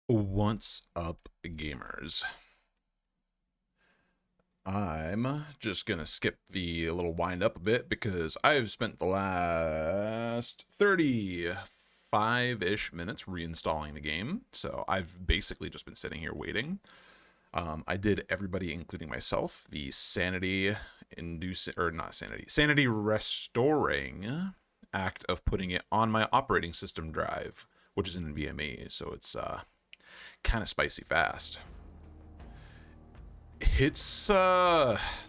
What's up, gamers? I'm just gonna skip the little wind up a bit because I've spent the last 35-ish minutes reinstalling the game. So I've basically just been sitting here waiting. I did everybody, including myself, the sanity inducing, or not sanity, sanity restoring act of putting it on my operating system drive, which is in NVMe. So it's kind of spicy fast. It's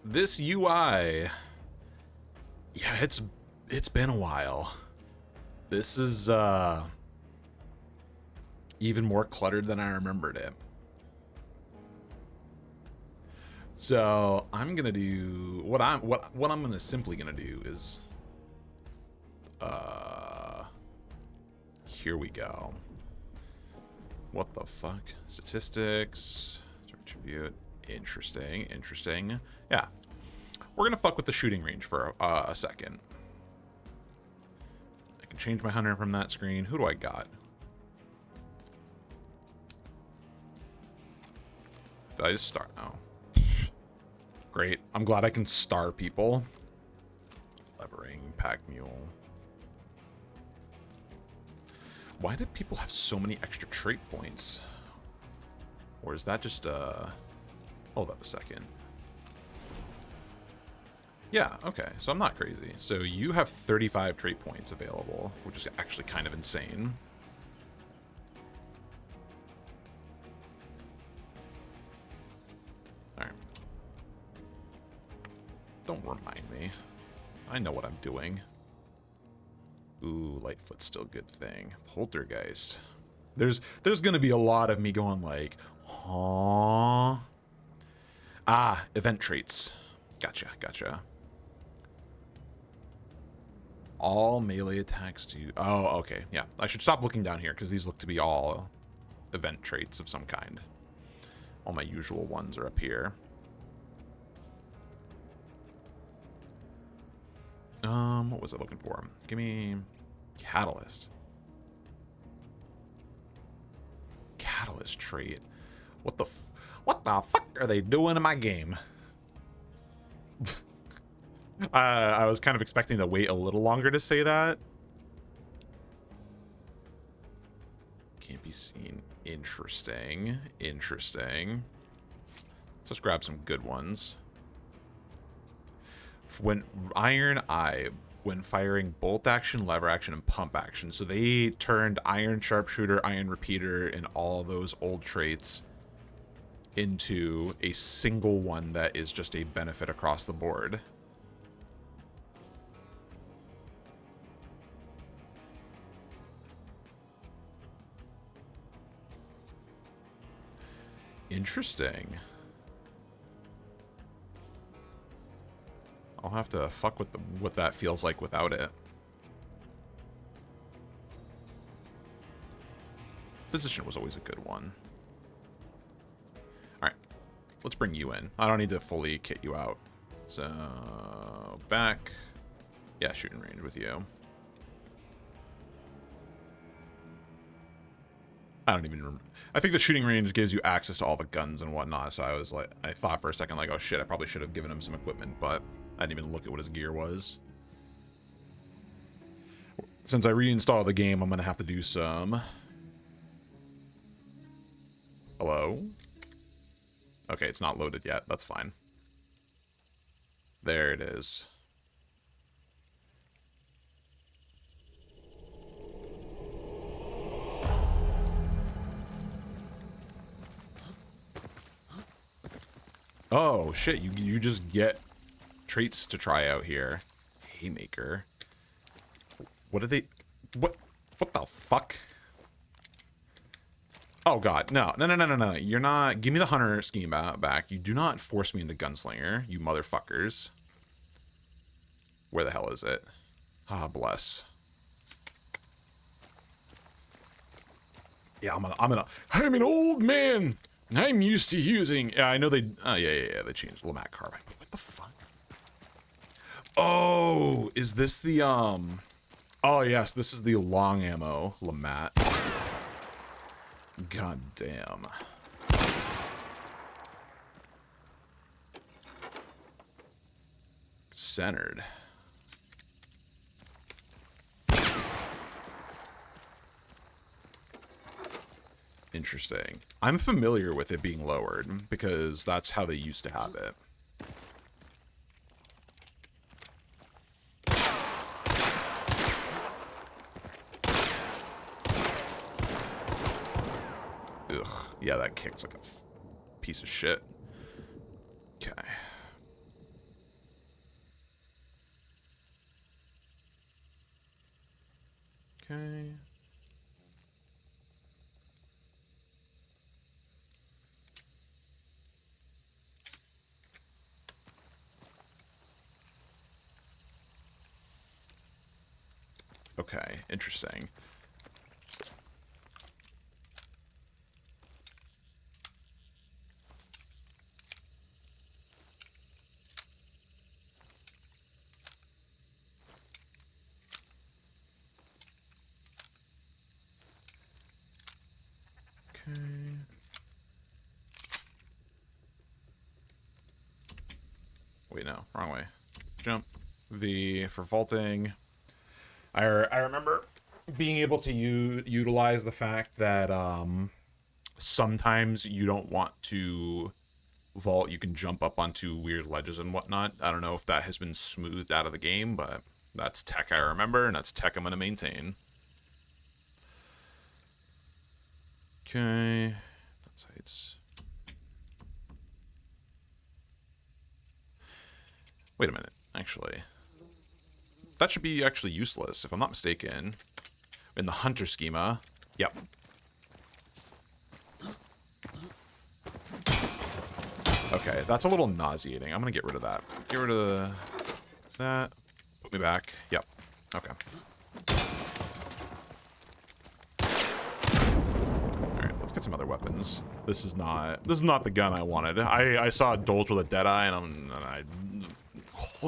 this UI. Yeah, it's been a while. This is even more cluttered than I remembered it. So I'm gonna do what I'm gonna simply gonna do is uh here we go. What the fuck? Statistics, attribute. Interesting. Yeah, we're gonna fuck with the shooting range for a second. I can change my hunter from that screen. Who do I got? Did I just start? Oh, great. I'm glad I can star people. Levering, pack mule. Why did people have so many extra trait points? Or is that just hold up a second. Yeah, okay, so I'm not crazy. So you have 35 trait points available, which is actually kind of insane. Alright. Don't remind me. I know what I'm doing. Ooh, Lightfoot's still a good thing. Poltergeist. There's gonna be a lot of me going like, huh? Ah, event traits. Gotcha. All melee attacks do... Oh, okay. Yeah, I should stop looking down here because these look to be all event traits of some kind. All my usual ones are up here. What was I looking for? Give me catalyst. Catalyst trait. What the fuck are they doing in my game? I was kind of expecting to wait a little longer to say that. Can't be seen. Interesting. Let's grab some good ones. When Iron Eye, when firing bolt action, lever action, and pump action. So they turned Iron Sharpshooter, Iron Repeater, and all those old traits into a single one that is just a benefit across the board. Interesting. I'll have to fuck with what that feels like without it. Physician was always a good one. Alright. Let's bring you in. I don't need to fully kit you out. So, back. Yeah, shooting range with you. I don't even remember. I think the shooting range gives you access to all the guns and whatnot, so I thought for a second, like, oh shit, I probably should have given him some equipment, but I didn't even look at what his gear was. Since I reinstalled the game, I'm gonna have to do some... Hello? Okay, it's not loaded yet. That's fine. There it is. Oh, shit. You just get traits to try out here. Haymaker. What are they... What the fuck? Oh, God. No. You're not... Give me the Hunter scheme back. You do not force me into Gunslinger, you motherfuckers. Where the hell is it? Ah, bless. Yeah, I'm an old man. I'm used to using... Yeah, I know they... Oh, yeah. They changed Lamat Carbine. What the fuck? Oh, is this the, Oh, yes, this is the long ammo Lamat. God damn. Centered. Interesting. I'm familiar with it being lowered because that's how they used to have it. Ugh. Yeah, that kick's like a piece of shit. Okay. Okay. Okay, interesting. Okay. Wait, no, wrong way. Jump. V for vaulting. I remember being able to utilize the fact that sometimes you don't want to vault. You can jump up onto weird ledges and whatnot. I don't know if that has been smoothed out of the game, but that's tech I remember, and that's tech I'm going to maintain. Okay. That's heights. Wait a minute, actually. That should be actually useless, if I'm not mistaken. In the hunter schema. Yep. Okay, that's a little nauseating. I'm gonna get rid of that. Get rid of that. Put me back. Yep. Okay. Alright, let's get some other weapons. This is not the gun I wanted. I saw a Dolge with a Deadeye and I a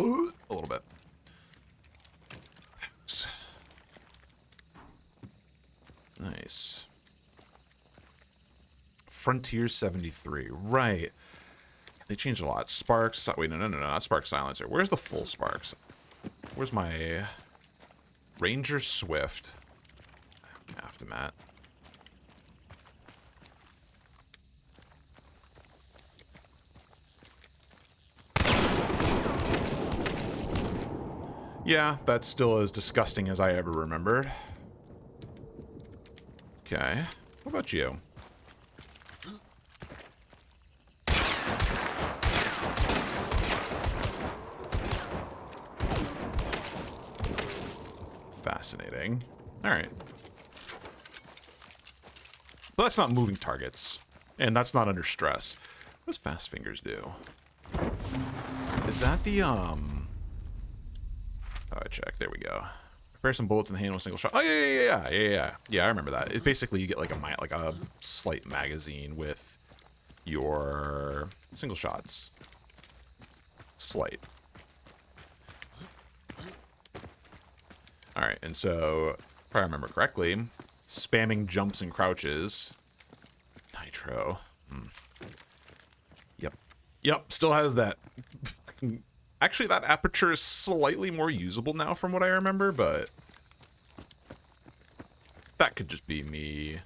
little bit. Nice. Frontier 73. Right. They changed a lot. Sparks. Wait, no, not Spark Silencer. Where's the full Sparks? Where's my Ranger Swift? Aftermath. Yeah, that's still as disgusting as I ever remembered. Okay. What about you? Fascinating. Alright. But that's not moving targets. And that's not under stress. What does Fast Fingers do? Is that the, Oh, I checked. There we go. Prepare some bullets in the hand with a single shot. Oh, yeah. Yeah, I remember that. It basically, you get like a slight magazine with your single shots. Slight. Alright, and so, if I remember correctly, spamming jumps and crouches. Nitro. Yep, still has that. Actually, that aperture is slightly more usable now from what I remember, but that could just be me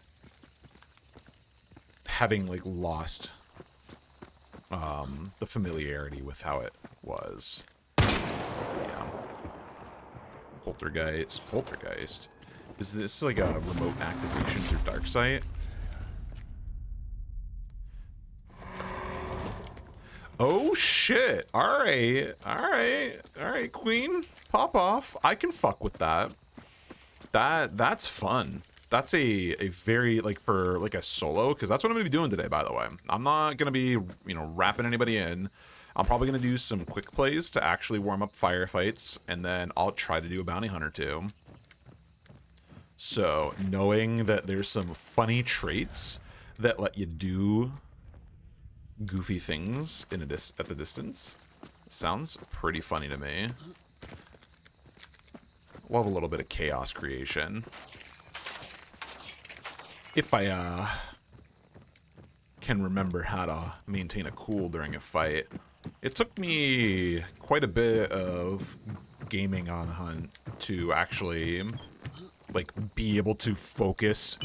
having, like, lost the familiarity with how it was. Yeah. Poltergeist. Is this like a remote activation through Darksight? Oh shit! Alright, Queen. Pop off. I can fuck with that. That's fun. That's a very, like, for like a solo, because that's what I'm gonna be doing today, by the way. I'm not gonna be, wrapping anybody in. I'm probably gonna do some quick plays to actually warm up firefights, and then I'll try to do a bounty hunter too. So, knowing that there's some funny traits that let you do goofy things at the distance sounds pretty funny to me. Love a little bit of chaos creation. If I can remember how to maintain a cool during a fight. It took me quite a bit of gaming on Hunt to actually, like, be able to focus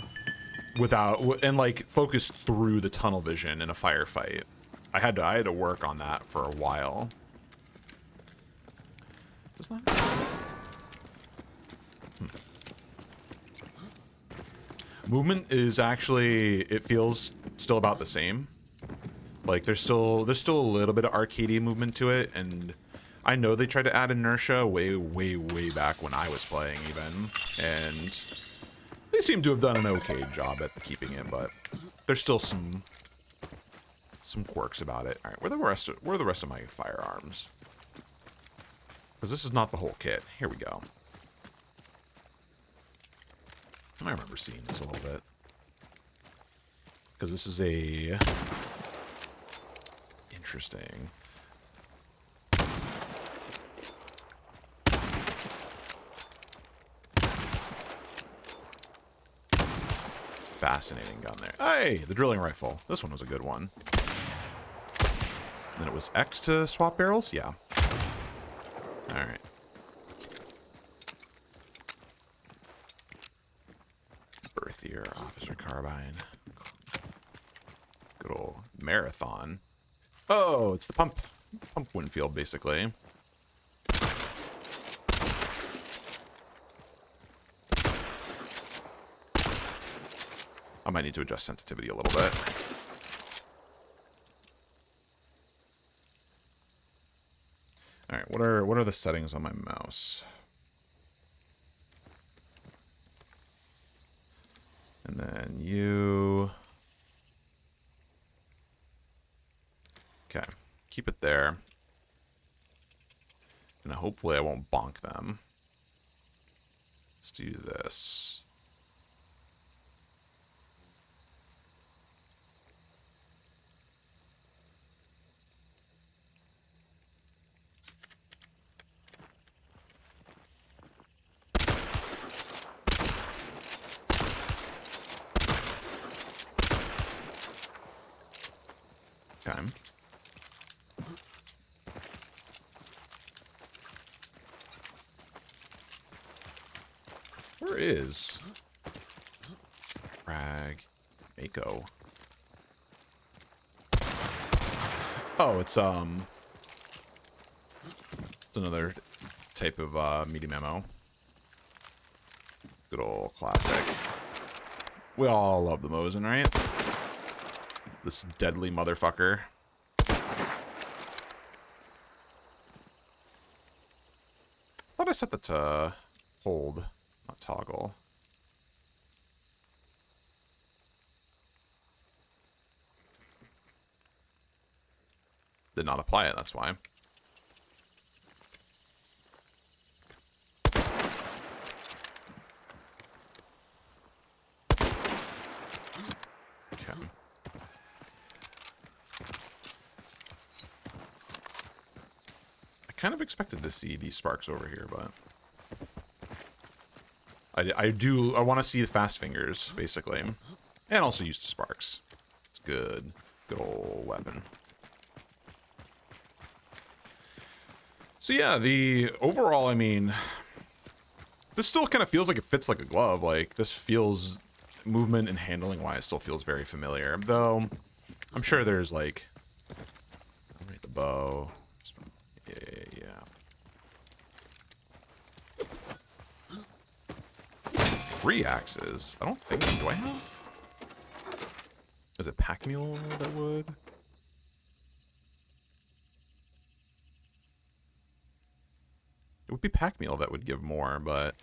without, and like, focus through the tunnel vision in a firefight. I had to work on that for a while. Does not... Movement is actually, it feels still about the same. Like, there's still a little bit of arcadey movement to it, and I know they tried to add inertia way back when I was playing even, and they seem to have done an okay job at keeping it, but there's still some quirks about it. All right, where are the rest of my firearms? Because this is not the whole kit. Here we go. I remember seeing this a little bit. Because this is a... Interesting. Fascinating gun there. Hey, the drilling rifle. This one was a good one. And then it was X to swap barrels? Yeah. Alright. Earthier officer carbine. Good old marathon. Oh, it's the pump Winfield, basically. I might need to adjust sensitivity a little bit. All right, what are the settings on my mouse? And then you... Okay, keep it there. And hopefully I won't bonk them. Let's do this. Okay. Where is Rag Mako? Oh, it's another type of medium ammo. Good old classic. We all love the Mosin, right? This deadly motherfucker. Thought I set that to hold, not toggle. Did not apply it, that's why. Okay. I kind of expected to see these sparks over here, but I want to see the fast fingers, basically. And also used sparks. It's good. Good old weapon. So yeah, the overall, I mean, this still kind of feels like it fits like a glove. Like, this feels, movement and handling wise, still feels very familiar. Though, I'm sure there's like, right, the bow. Yeah. 3 axes. I don't think, do I have? Is it pack mule that would? It would be pack mule that would give more, but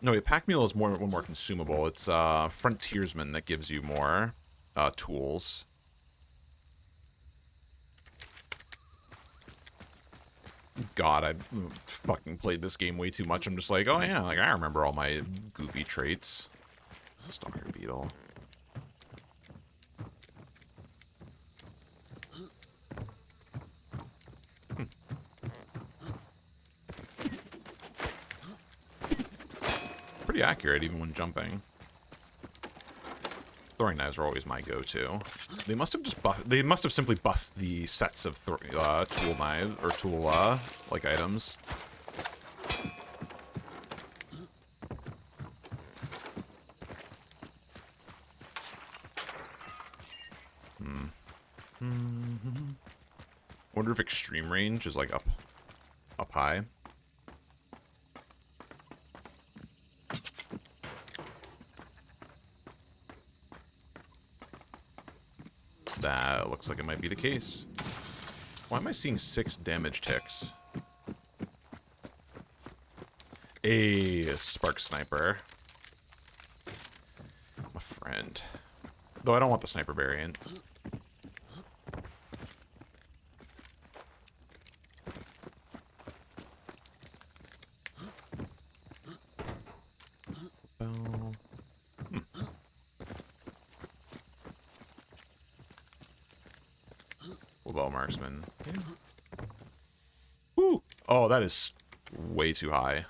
no, a pack mule is one more consumable. It's frontiersman that gives you more tools. God, I fucking played this game way too much. I'm just like, oh yeah, like I remember all my goofy traits. Stalker beetle. Pretty accurate even when jumping. Throwing knives are always my go-to. They must have just buffed. They must have simply buffed the sets of tool knives or tool like items. Wonder if extreme range is like up high. That looks like it might be the case. Why am I seeing 6 damage ticks? A spark sniper. My friend. Though I don't want the sniper variant. Bow marksman. Yeah. Woo! Oh, that is way too high.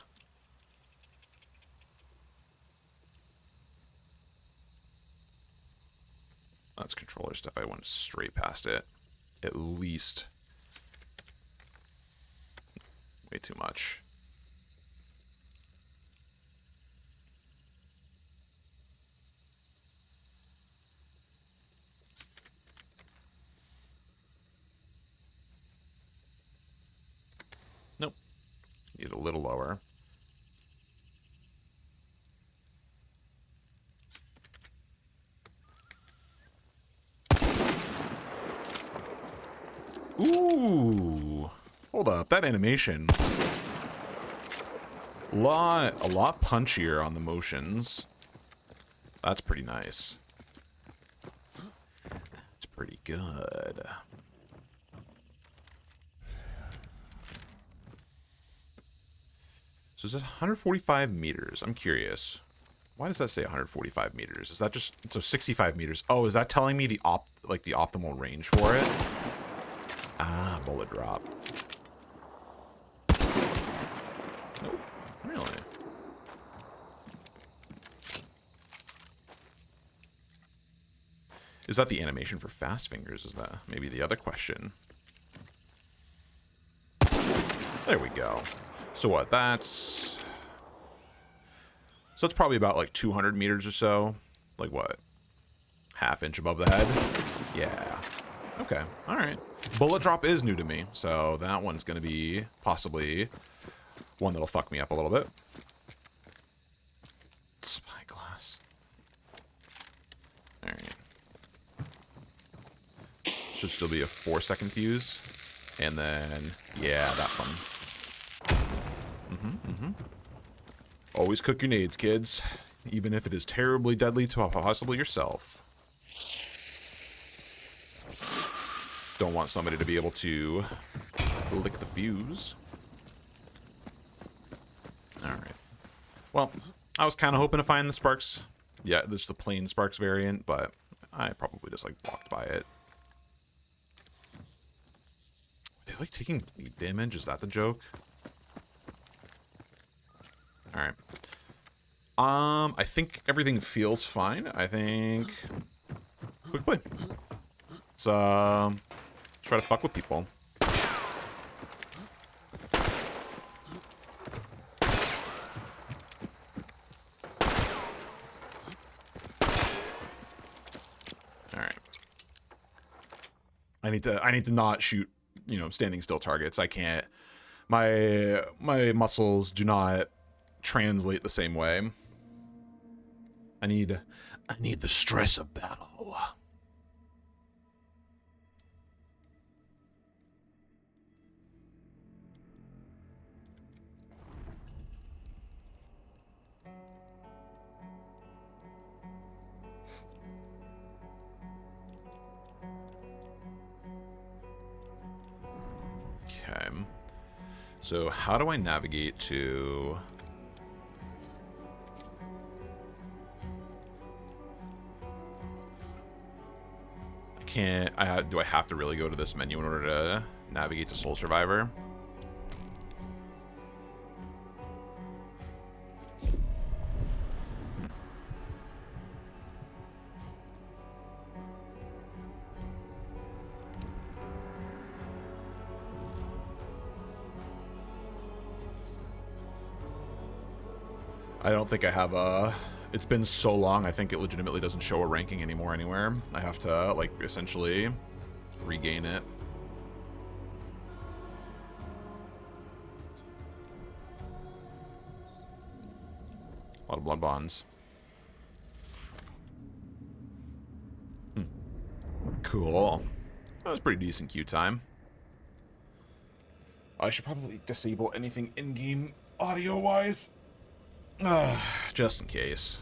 That's controller stuff. I went straight past it. At least. Way too much. Nope. Need a little lower. Ooh. Hold up. That animation. A lot punchier on the motions. That's pretty nice. That's pretty good. So is it 145 meters? I'm curious. Why does that say 145 meters? Is that just so 65 meters? Oh, is that telling me the optimal range for it? Ah, bullet drop. Nope. Really? Is that the animation for fast fingers? Is that maybe the other question? There we go. So what, that's probably about like 200 meters or so. Like what? Half inch above the head? Yeah. Okay, alright. Bullet drop is new to me, so that one's gonna be possibly one that'll fuck me up a little bit. Spyglass. Alright. Should still be a 4-second fuse. And then, yeah, that one. Always cook your nades, kids. Even if it is terribly deadly to possibly yourself. Don't want somebody to be able to lick the fuse. Alright. Well, I was kind of hoping to find the sparks. Yeah, there's the plain sparks variant, but I probably just like walked by it. Are they like taking bleed damage? Is that the joke? Alright. I think everything feels fine. I think... Quick play. Let's, try to fuck with people. Alright. I need to not shoot, standing still targets. I can't... My muscles do not translate the same way. I need the stress of battle. Okay. So how do I navigate to... do I have to really go to this menu in order to navigate to Soul Survivor? I don't think I have a... It's been so long, I think it legitimately doesn't show a ranking anymore anywhere. I have to, like, essentially regain it. A lot of blood bonds. Cool. That was pretty decent queue time. I should probably disable anything in-game audio-wise. Just in case.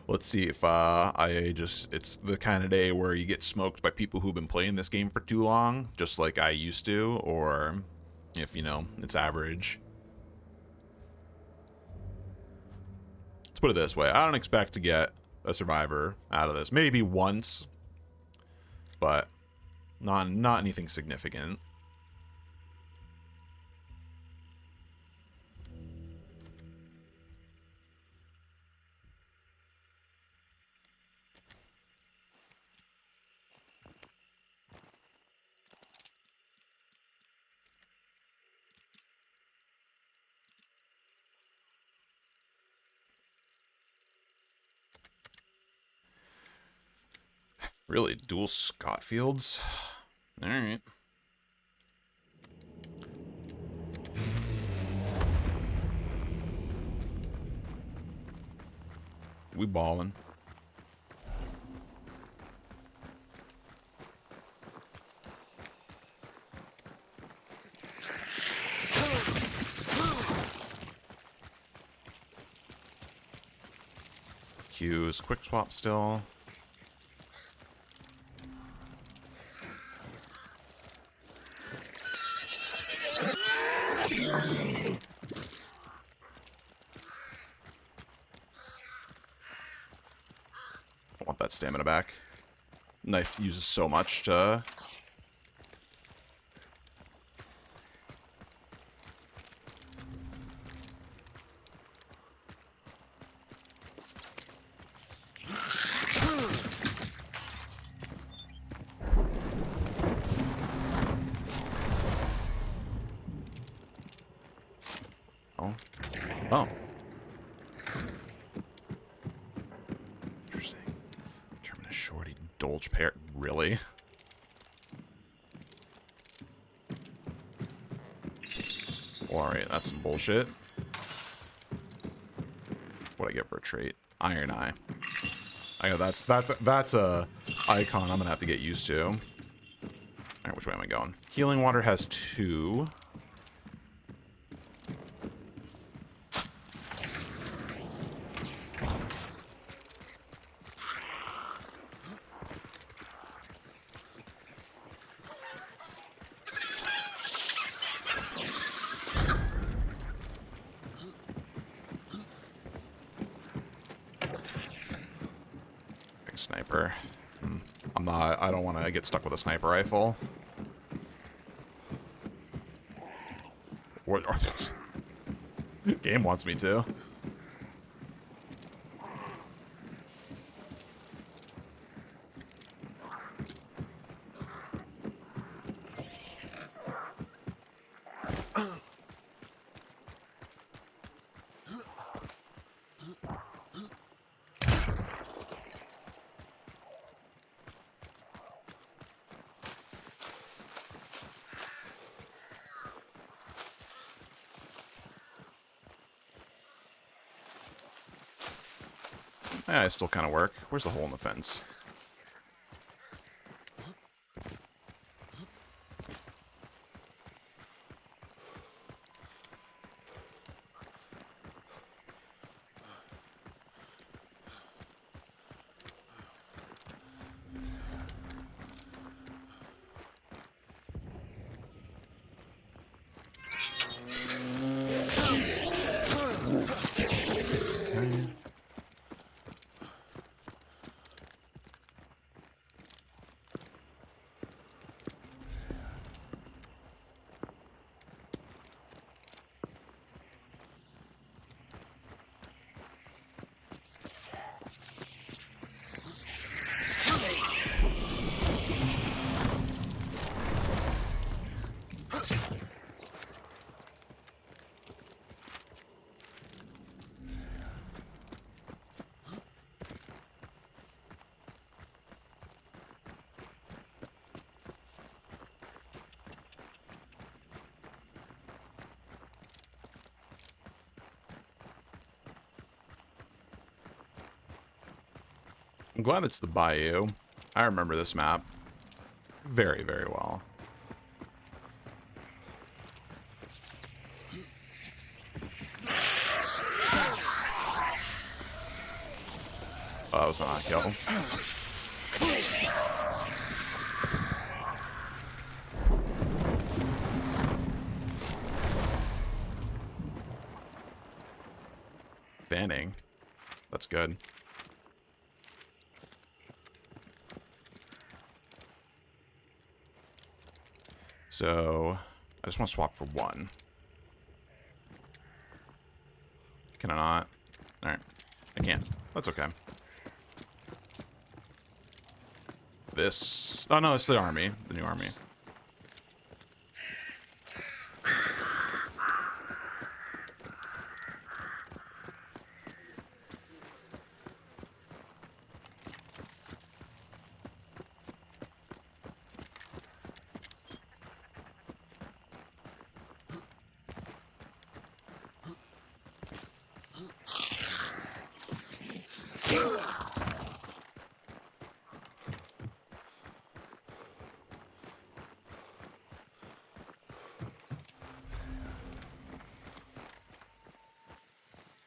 Let's see if it's the kind of day where you get smoked by people who've been playing this game for too long, just like I used to, or if, you know, it's average. Let's put it this way. I don't expect to get a survivor out of this. Maybe once, but not anything significant. Really, dual Scottfields? Alright. We ballin'. Q's quick swap still. I want that stamina back. Knife uses so much to... Oh. Oh. Interesting. Terminus shorty dolge pair. Really? Well, alright, that's some bullshit. What'd I get for a trait? Iron Eye. I know that's a icon I'm gonna have to get used to. Alright, which way am I going? Healing water has 2. Sniper. I don't want to get stuck with a sniper rifle. What? Game wants me to. Yeah, I still kind of work. Where's the hole in the fence? I'm glad it's the bayou. I remember this map very, very well. Oh, that was not a kill. Fanning. That's good. So, I just want to swap for one. Can I not? Alright. I can't. That's okay. This... Oh, no, it's the army. The new army.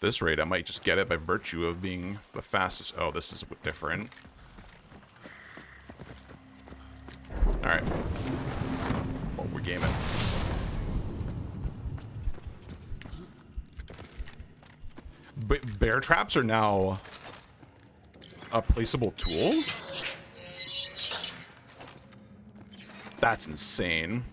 This raid, I might just get it by virtue of being the fastest. Oh, this is different. Alright. Well, we're gaming. Bear traps are now a placeable tool? That's insane.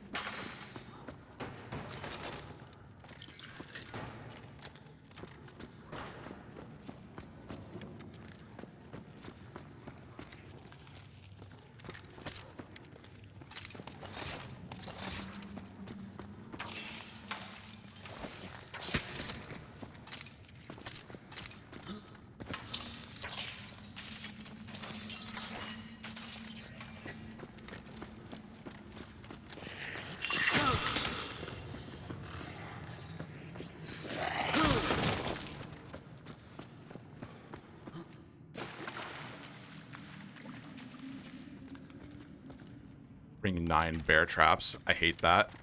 Bringing 9 bear traps. I hate that.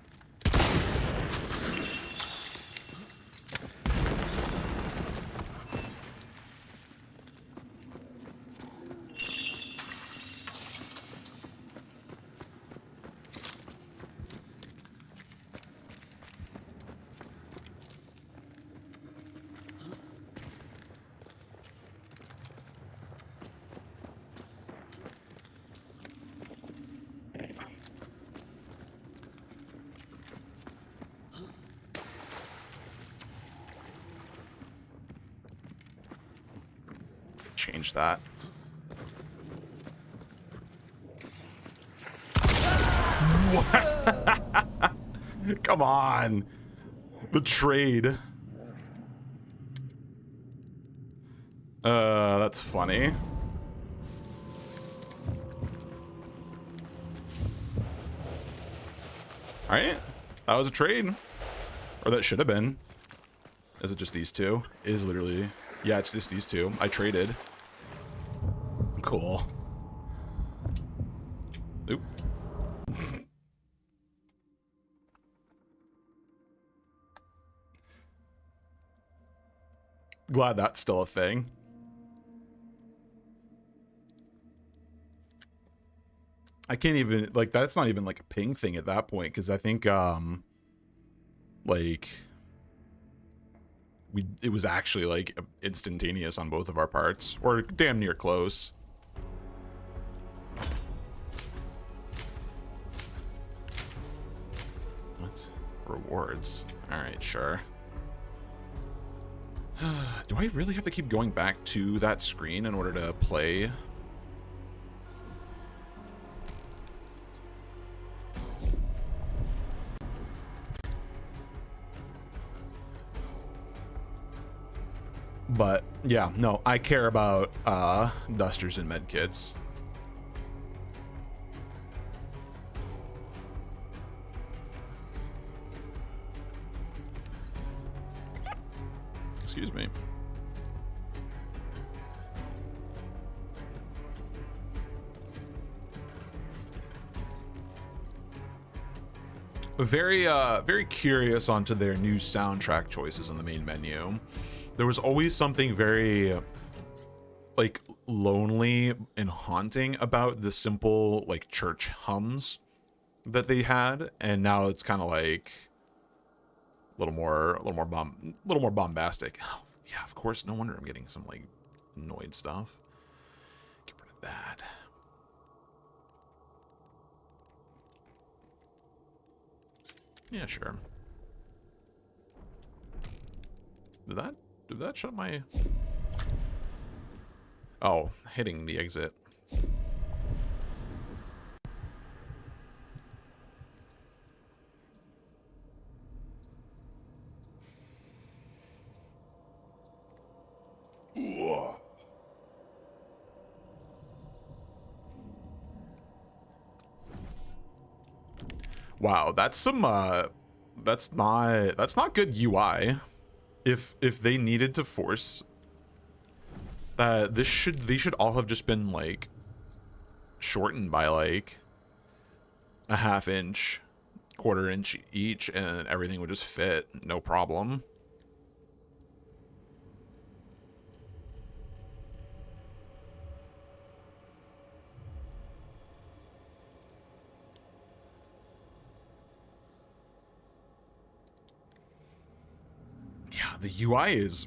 Change that. What? Come on. The trade. That's funny. Alright. That was a trade. Or that should have been. Is it just these two? It is literally... Yeah, it's just these two. I traded. Cool. Oop. Glad that's still a thing. I can't even, like, that's not even like a ping thing at that point, because I think, like, it was actually like instantaneous on both of our parts, or damn near close. What? Rewards. Alright, sure. Do I really have to keep going back to that screen in order to play? But yeah, no, I care about dusters and medkits. Excuse me. very curious onto their new soundtrack choices in the main menu. There was always something very like lonely and haunting about the simple like church hums that they had, and now it's kind of like a little more bombastic. Oh, yeah, of course. No wonder I'm getting some like annoyed stuff. Get rid of that. Yeah, sure. Did that shut my... Oh, hitting the exit. Ugh. Wow, that's some that's not good UI. If they needed to force that, these should all have just been like shortened by like a half inch, quarter inch each, and everything would just fit, no problem. Yeah, the UI is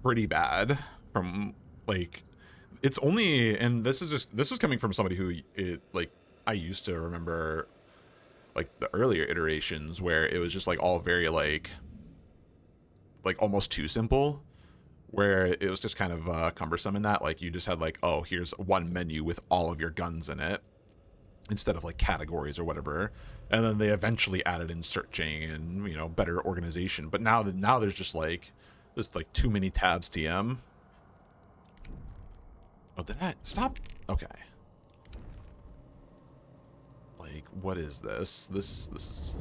pretty bad from like it's only, and this is coming from somebody who like I used to remember like the earlier iterations where it was just like all very like almost too simple, where it was just kind of cumbersome in that like you just had like, oh, here's one menu with all of your guns in it instead of like categories or whatever, and then they eventually added in searching and, you know, better organization. But now there's just like there's like too many tabs. TM. Oh, did I stop? Okay. Like, what is this? This is...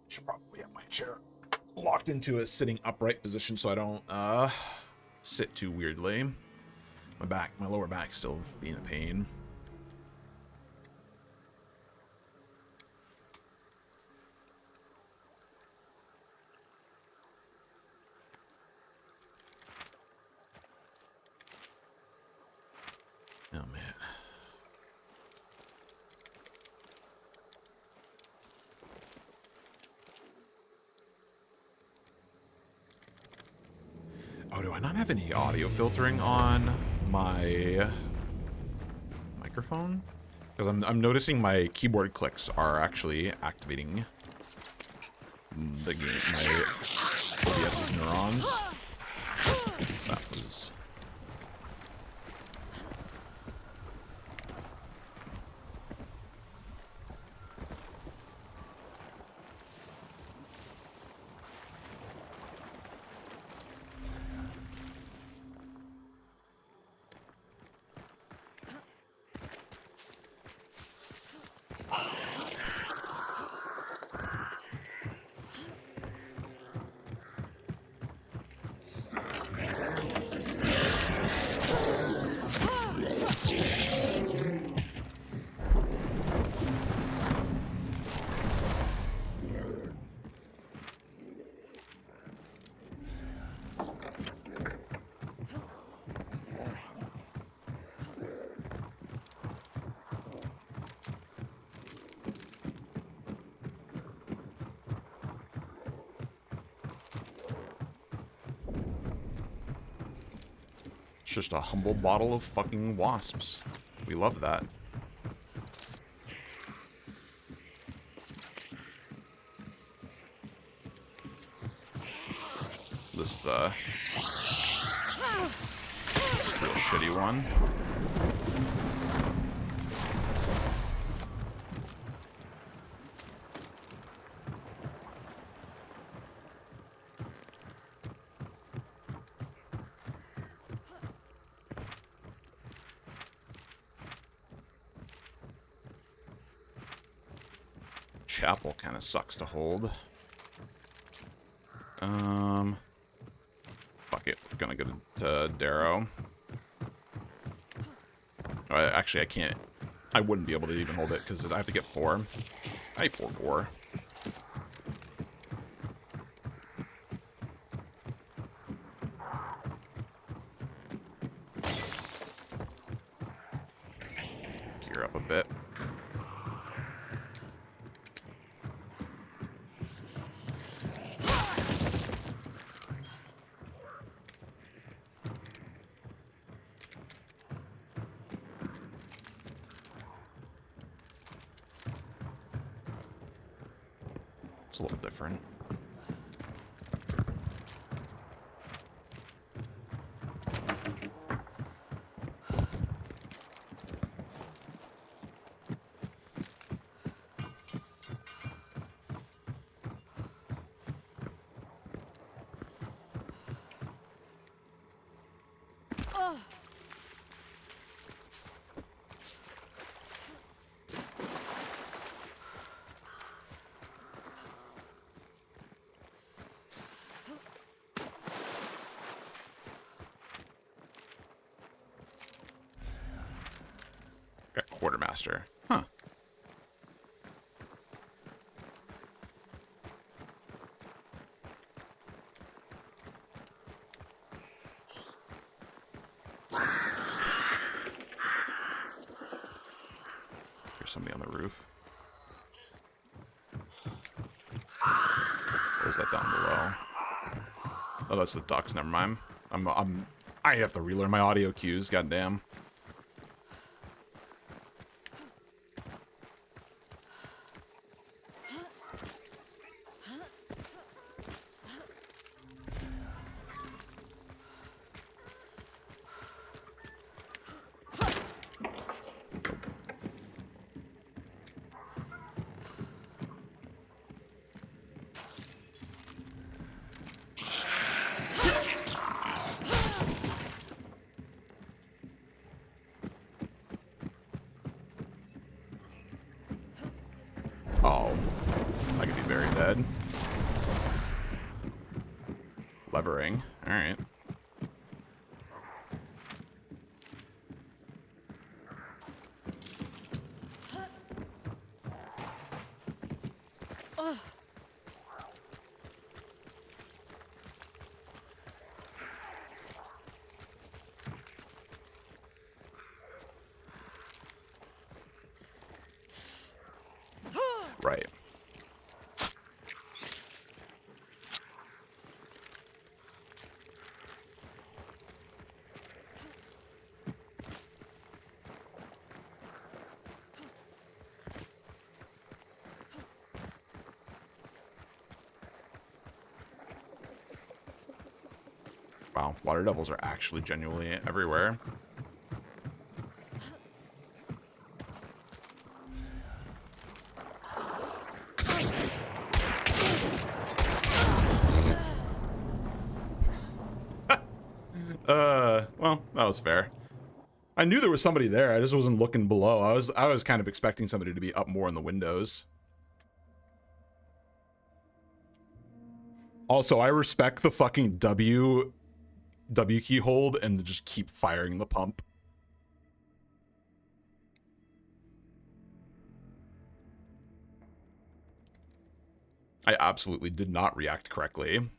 Should probably have my chair locked into a sitting upright position so I don't sit too weirdly. My lower back still being a pain. Oh man. Oh, do I not have any audio filtering on my microphone? Because I'm noticing my keyboard clicks are actually activating the game, my OBS's neurons. That was... just a humble bottle of fucking wasps. We love that. This real shitty one. Chapel kind of sucks to hold. Fuck it. We're gonna go to Darrow. Actually, I can't. I wouldn't be able to even hold it because I have to get 4. I need 4 more. Gear up a bit. It's a little different. Got Quartermaster. Huh. There's somebody on the roof. Or is that down below? Oh, that's the ducks. Never mind. I have to relearn my audio cues. Goddamn. Oh, I could be very dead. Levering. Alright. Right. Wow, water devils are actually genuinely everywhere. Well, that was fair. I knew there was somebody there. I just wasn't looking below. I was kind of expecting somebody to be up more in the windows. Also, I respect the fucking W key hold and just keep firing the pump. I absolutely did not react correctly.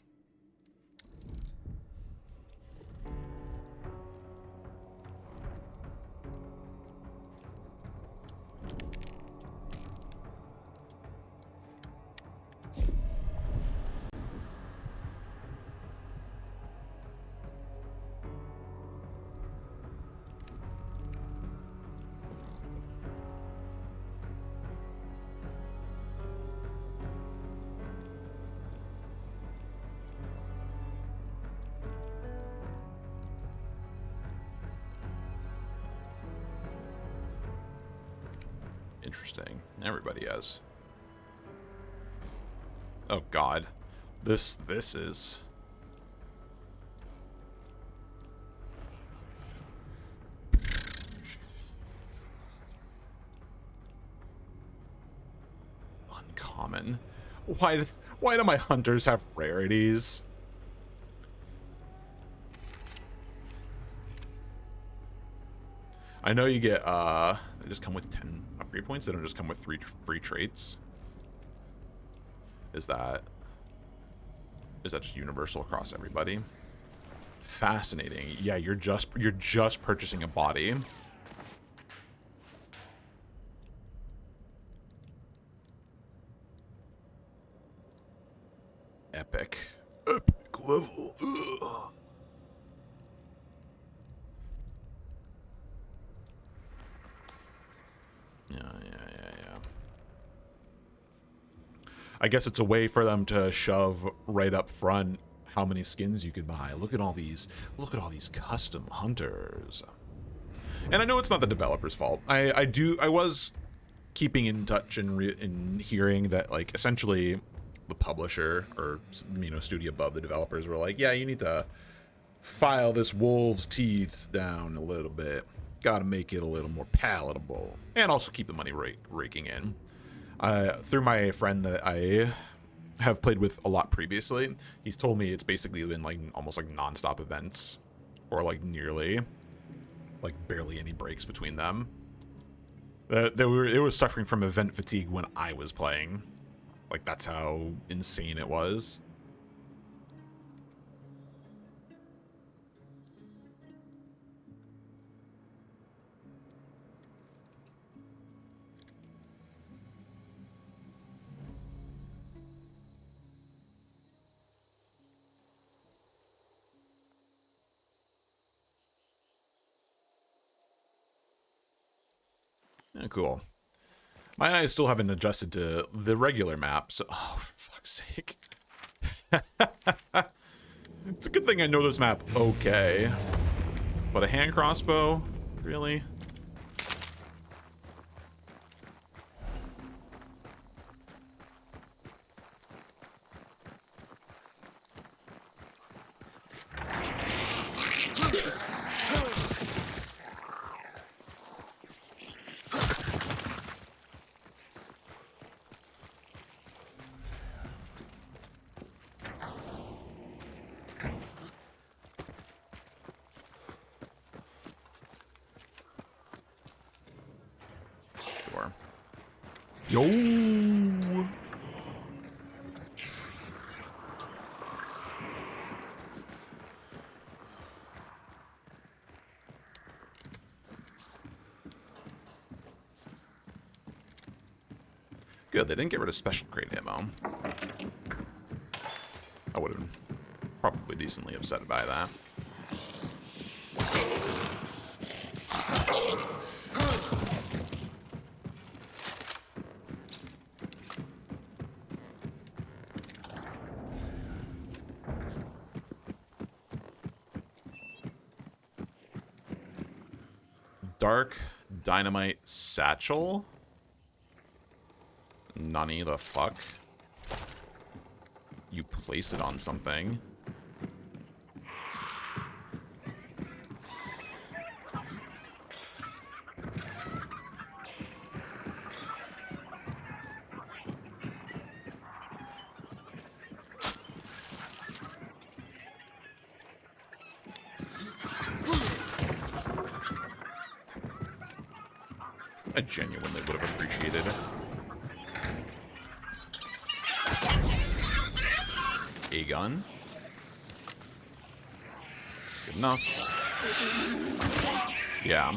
Interesting. Everybody has. Oh God, this is. Uncommon. Why do my hunters have rarities? I know you get they just come with 10 upgrade points. They don't just come with 3 free traits. Is that just universal across everybody? Fascinating. Yeah, you're just purchasing a body. Epic. Epic level. Ugh. Yeah. I guess it's a way for them to shove right up front how many skins you could buy. Look at all these custom hunters. And I know it's not the developer's fault. I was keeping in touch and hearing that, like, essentially the publisher or, you know, studio above the developers were like, yeah, you need to file this wolf's teeth down a little bit. Got to make it a little more palatable, and also keep the money raking in. Through my friend that I have played with a lot previously, he's told me it's basically been like almost like non-stop events, or like nearly, like barely any breaks between them. It was suffering from event fatigue when I was playing. Like, that's how insane it was. Yeah, cool. My eyes still haven't adjusted to the regular map, so... Oh, for fuck's sake. It's a good thing I know this map okay. But a hand crossbow? Really? Yo! Good, they didn't get rid of special crate ammo. I would have been probably decently upset by that. Dark dynamite satchel? Nani the fuck? You place it on something. I genuinely would have appreciated a gun. Good enough. Yeah.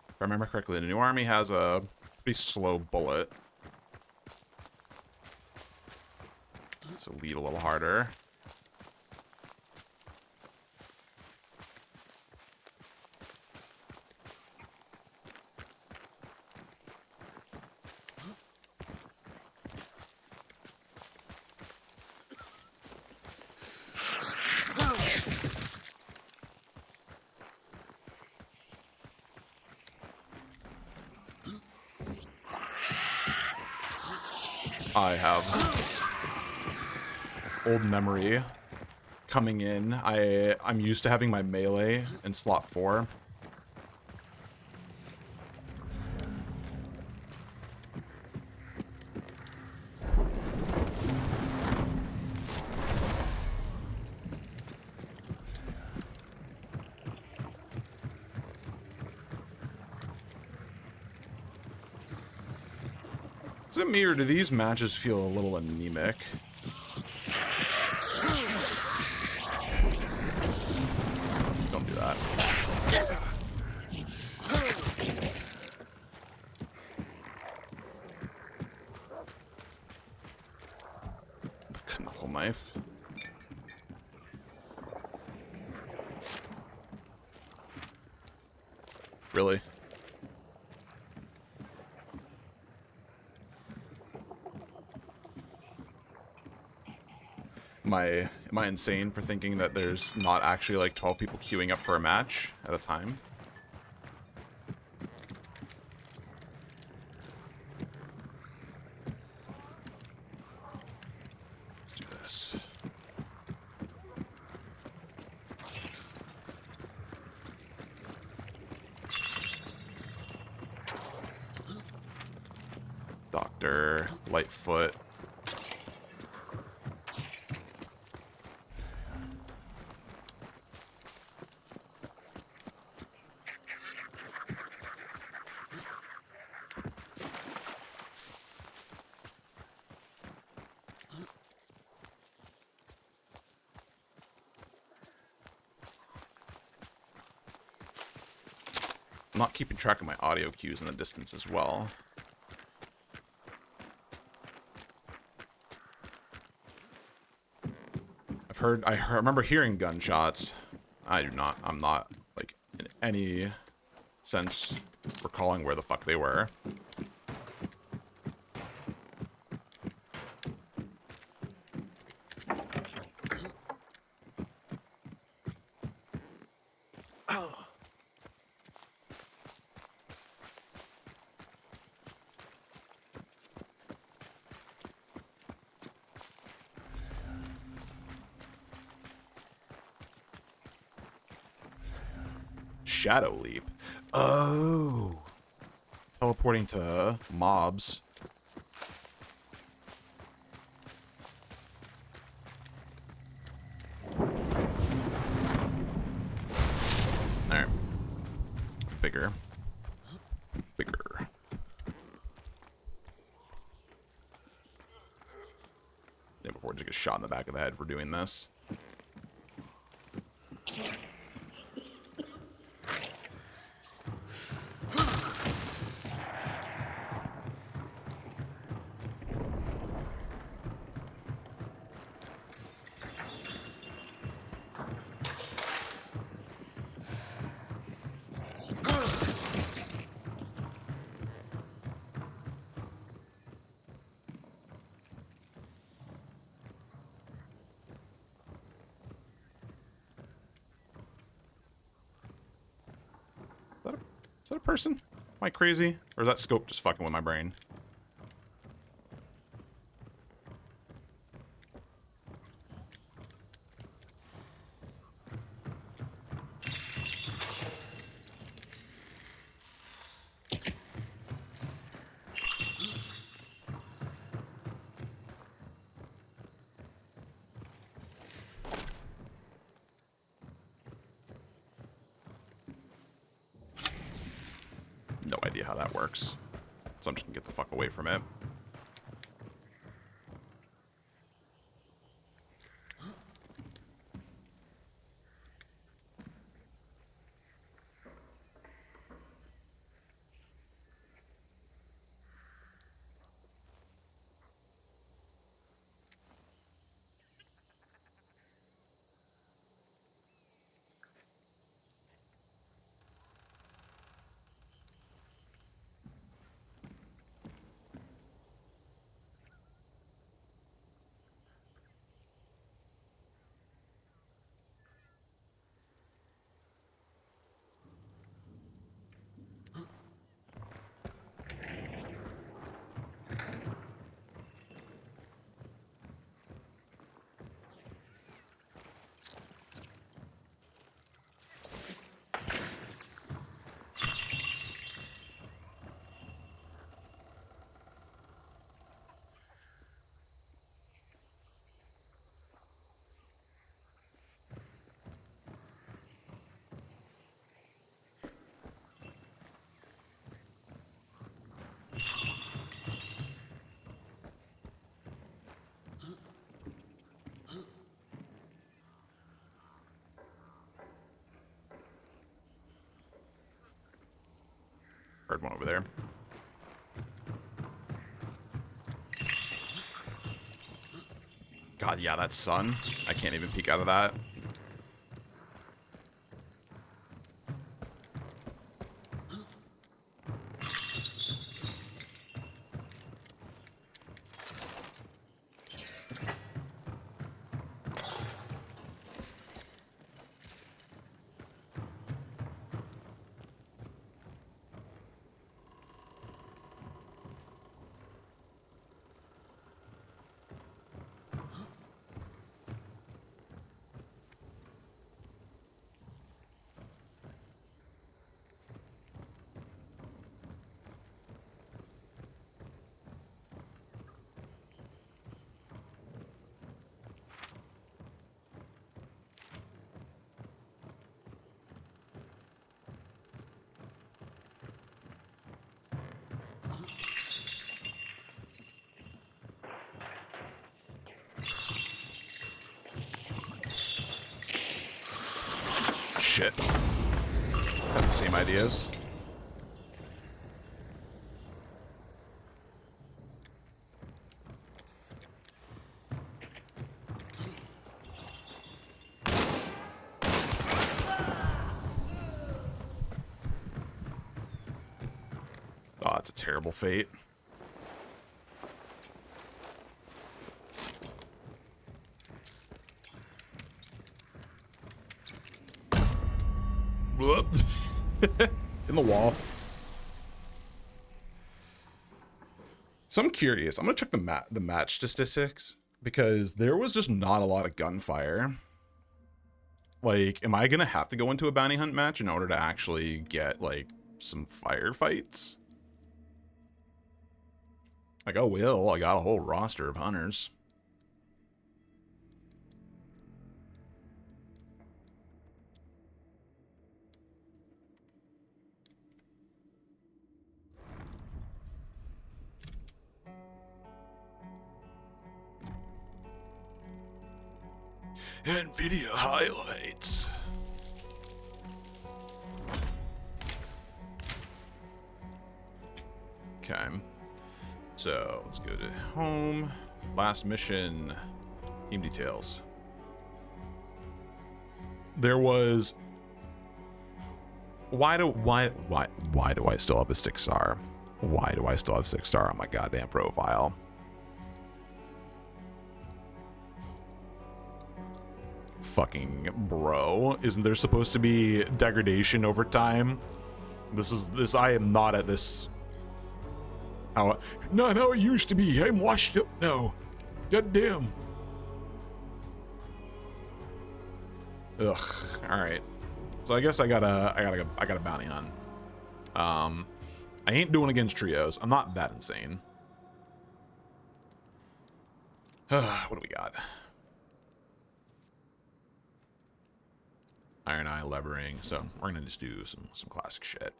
If I remember correctly, the new army has a pretty slow bullet. So lead a little harder. I have old memory coming in. I'm used to having my melee in slot 4. Is it me or do these matches feel a little anemic? Don't do that. Knuckle knife. Really? Am I insane for thinking that there's not actually like 12 people queuing up for a match at a time? Let's do this. Doctor, Lightfoot. I'm not keeping track of my audio cues in the distance as well. I remember hearing gunshots. I'm not, like, in any sense recalling where the fuck they were. Shadow leap. Oh. Teleporting to mobs. Alright. Bigger. Bigger. Yeah, before I just get shot in the back of the head for doing this. Is that a person? Am I crazy? Or is that scope just fucking with my brain? No idea how that works. So I'm just gonna get the fuck away from it. Heard one over there. God, yeah, that sun. I can't even peek out of that. Shit. Got the same ideas. Oh, that's a terrible fate. In the wall. So I'm curious. I'm gonna check the match statistics because there was just not a lot of gunfire. Like, am I gonna have to go into a bounty hunt match in order to actually get like some firefights? Like, oh well, I got a whole roster of hunters. NVIDIA highlights. Okay. So, let's go to home. Last mission. Team details. There was... Why do I still have a 6-star? Why do I still have 6-star on my goddamn profile? Fucking bro. Isn't there supposed to be degradation over time? I am not at this. Not how it used to be. I'm washed up now. God damn. Ugh. Alright. So I guess I got a bounty hunt. I ain't doing against trios. I'm not that insane. What do we got? Iron Eye levering. So we're gonna just do some classic shit.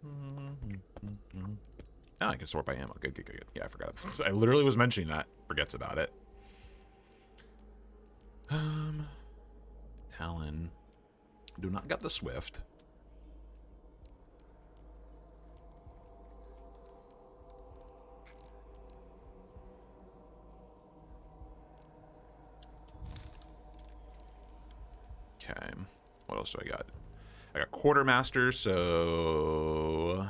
Oh, I can sort by ammo. Good. Yeah, I forgot. I literally was mentioning that. Forgets about it. Talon. Do not got the Swift. Okay. What else do I got? I got Quartermaster, so...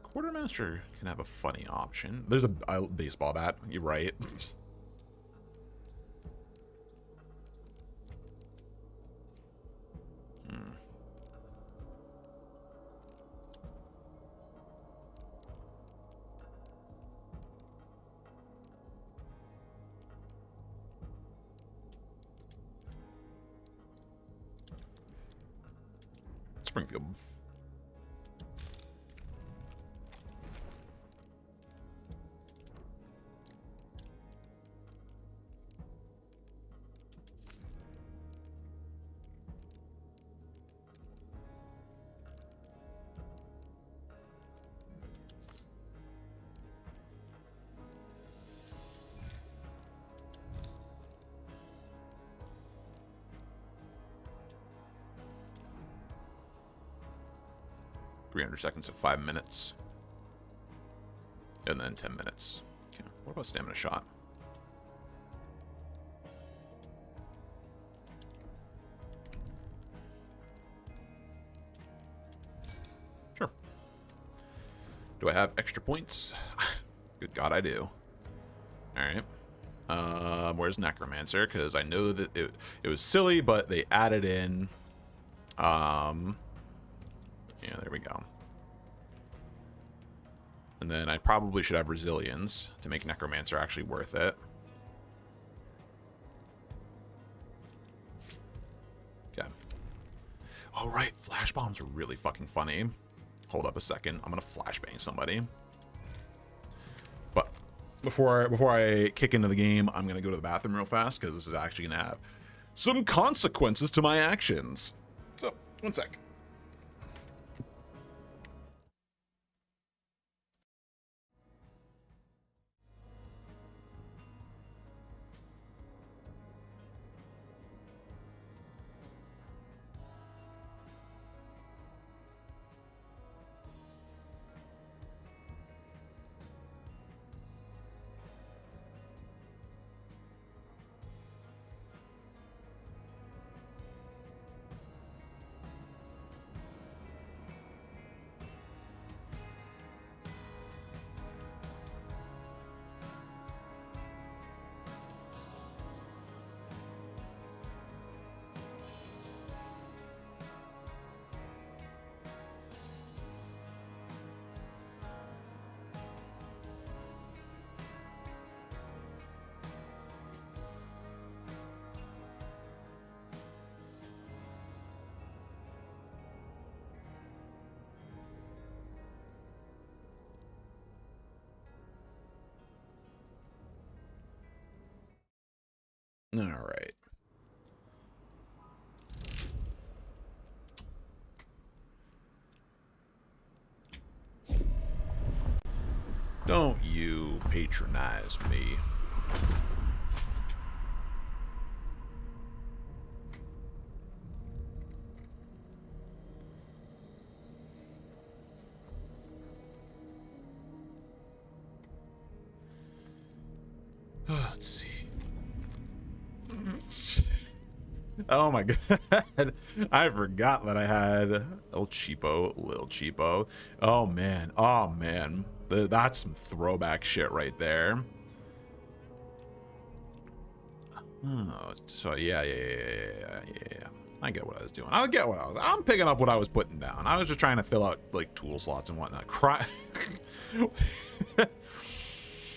Quartermaster can have a funny option. There's a baseball bat. You're right. Springfield. 300 seconds at 5 minutes. And then 10 minutes. Okay. What about stamina shot? Sure. Do I have extra points? Good God, I do. Alright. Where's Necromancer? Because I know that it was silly, but they added in... yeah, there we go. And then I probably should have Resilience to make Necromancer actually worth it. Okay. Oh, right. Flash bombs are really fucking funny. Hold up a second. I'm going to flashbang somebody. But before I kick into the game, I'm going to go to the bathroom real fast because this is actually going to have some consequences to my actions. So, one sec. All right. Don't you patronize me. Let's see. Oh my God. I forgot that I had El Cheapo, Lil Cheapo. Oh man. Oh man. That's some throwback shit right there. Oh, so yeah. I get what I was doing. I'm picking up what I was putting down. I was just trying to fill out like tool slots and whatnot.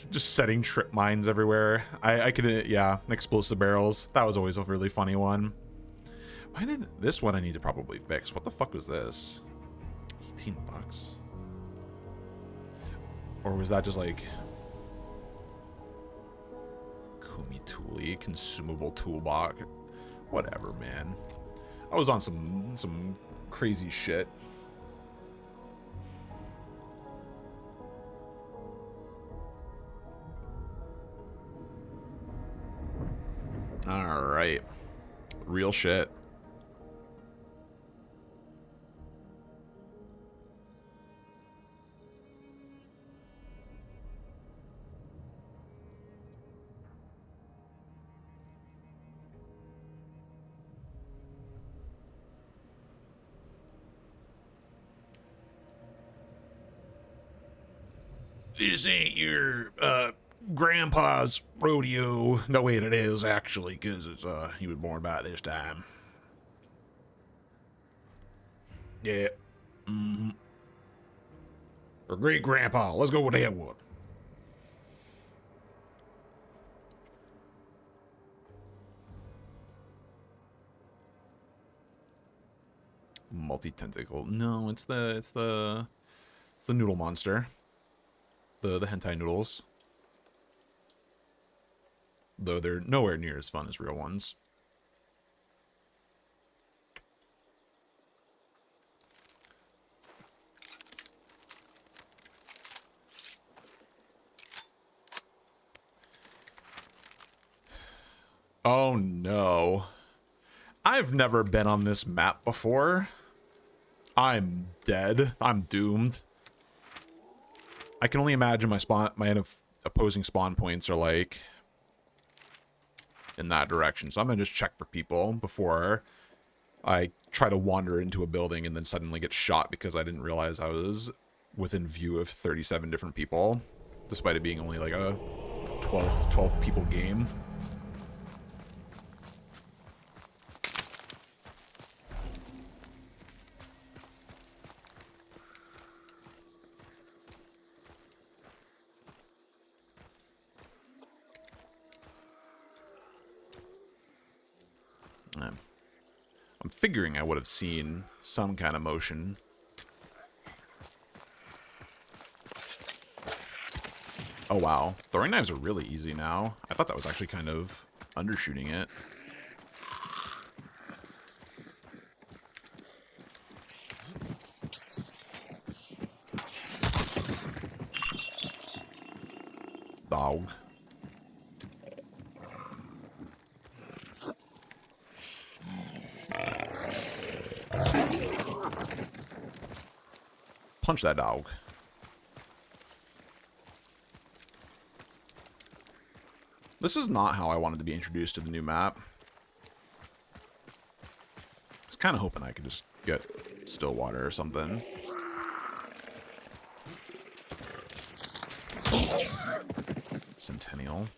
Just setting trip mines everywhere. I could, yeah, explosive barrels. That was always a really funny one. Why did this one I need to probably fix? What the fuck was this? 18 bucks? Or was that just like Kumi Tuli, consumable toolbox? Whatever, man. I was on some crazy shit. All right. Real shit. This ain't your grandpa's rodeo. No, wait, it is actually, because it's he was born about this time. Yeah. Mm-hmm. Or great grandpa. Let's go with that one. Multi-tentacle. No, it's the noodle monster. The hentai noodles. Though they're nowhere near as fun as real ones. Oh no. I've never been on this map before. I'm dead. I'm doomed. I can only imagine my opposing spawn points are like in that direction. So I'm gonna just check for people before I try to wander into a building and then suddenly get shot because I didn't realize I was within view of 37 different people, despite it being only like a 12 people game. I'm figuring I would have seen some kind of motion. Oh wow, throwing knives are really easy now. I thought that was actually kind of undershooting it. Dog. Punch that dog. This is not how I wanted to be introduced to the new map. I was kind of hoping I could just get Stillwater or something. Centennial.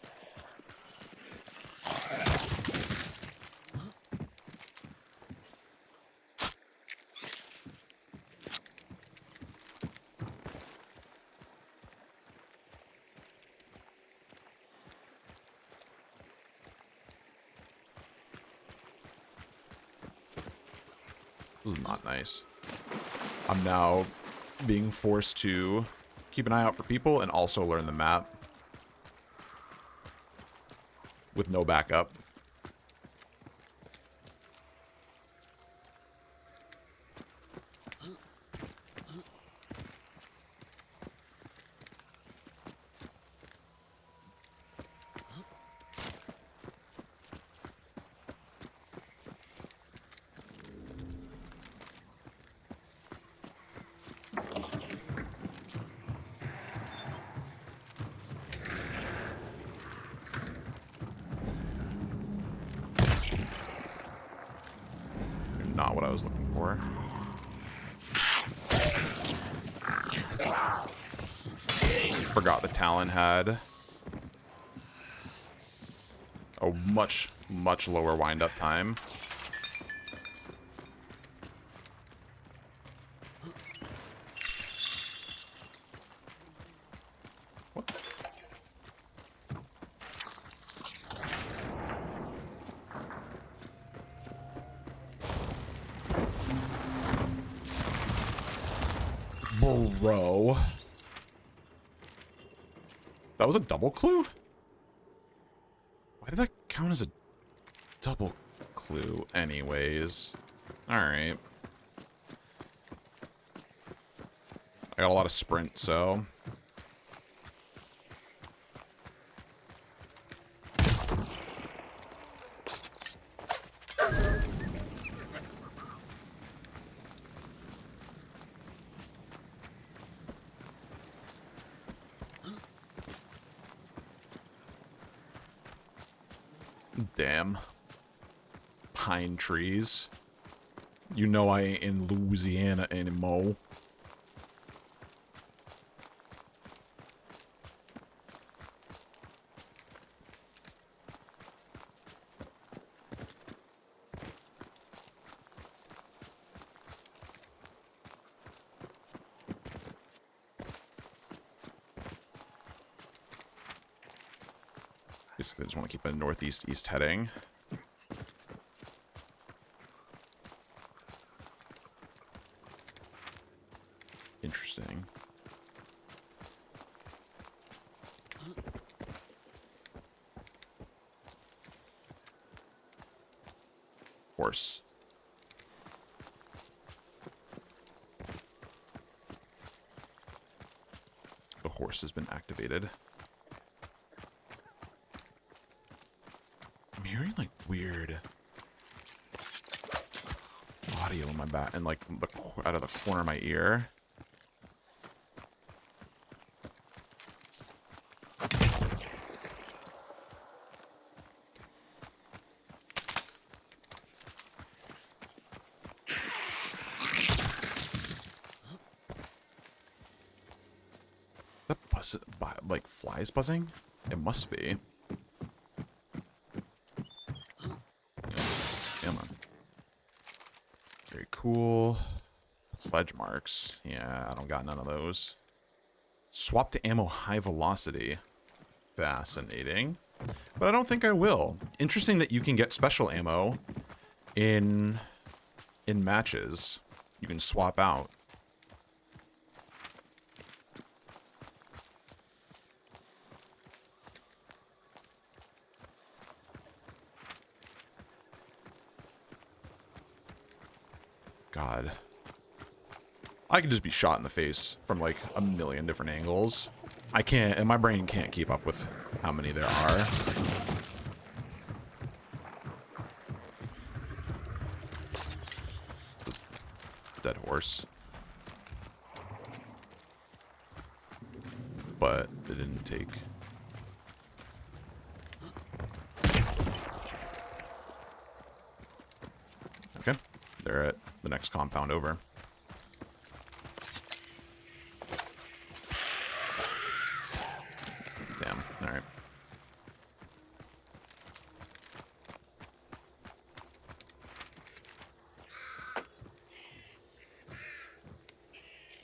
This is not nice. I'm now being forced to keep an eye out for people and also learn the map with no backup. Not what I was looking for. Forgot the Talon had a much lower wind-up time. What? Bro. That was a double clue? Why did that count as a double clue anyways? Alright. I got a lot of sprint, so... Damn. Pine trees. You know I ain't in Louisiana anymore. Basically, I just want to keep a northeast-east heading. Interesting. Horse. The horse has been activated. I'm hearing like weird. audio in my back and like out of the corner of my ear. Like flies buzzing? It must be. Come on. Very cool. Pledge marks. Yeah, I don't got none of those. Swap to ammo high velocity. Fascinating. But I don't think I will. Interesting that you can get special ammo in matches. You can swap out. God. I could just be shot in the face from like a million different angles. I can't, and my brain can't keep up with how many there are. Dead horse. But it didn't take... Okay. They're at the next compound over. Damn. Alright.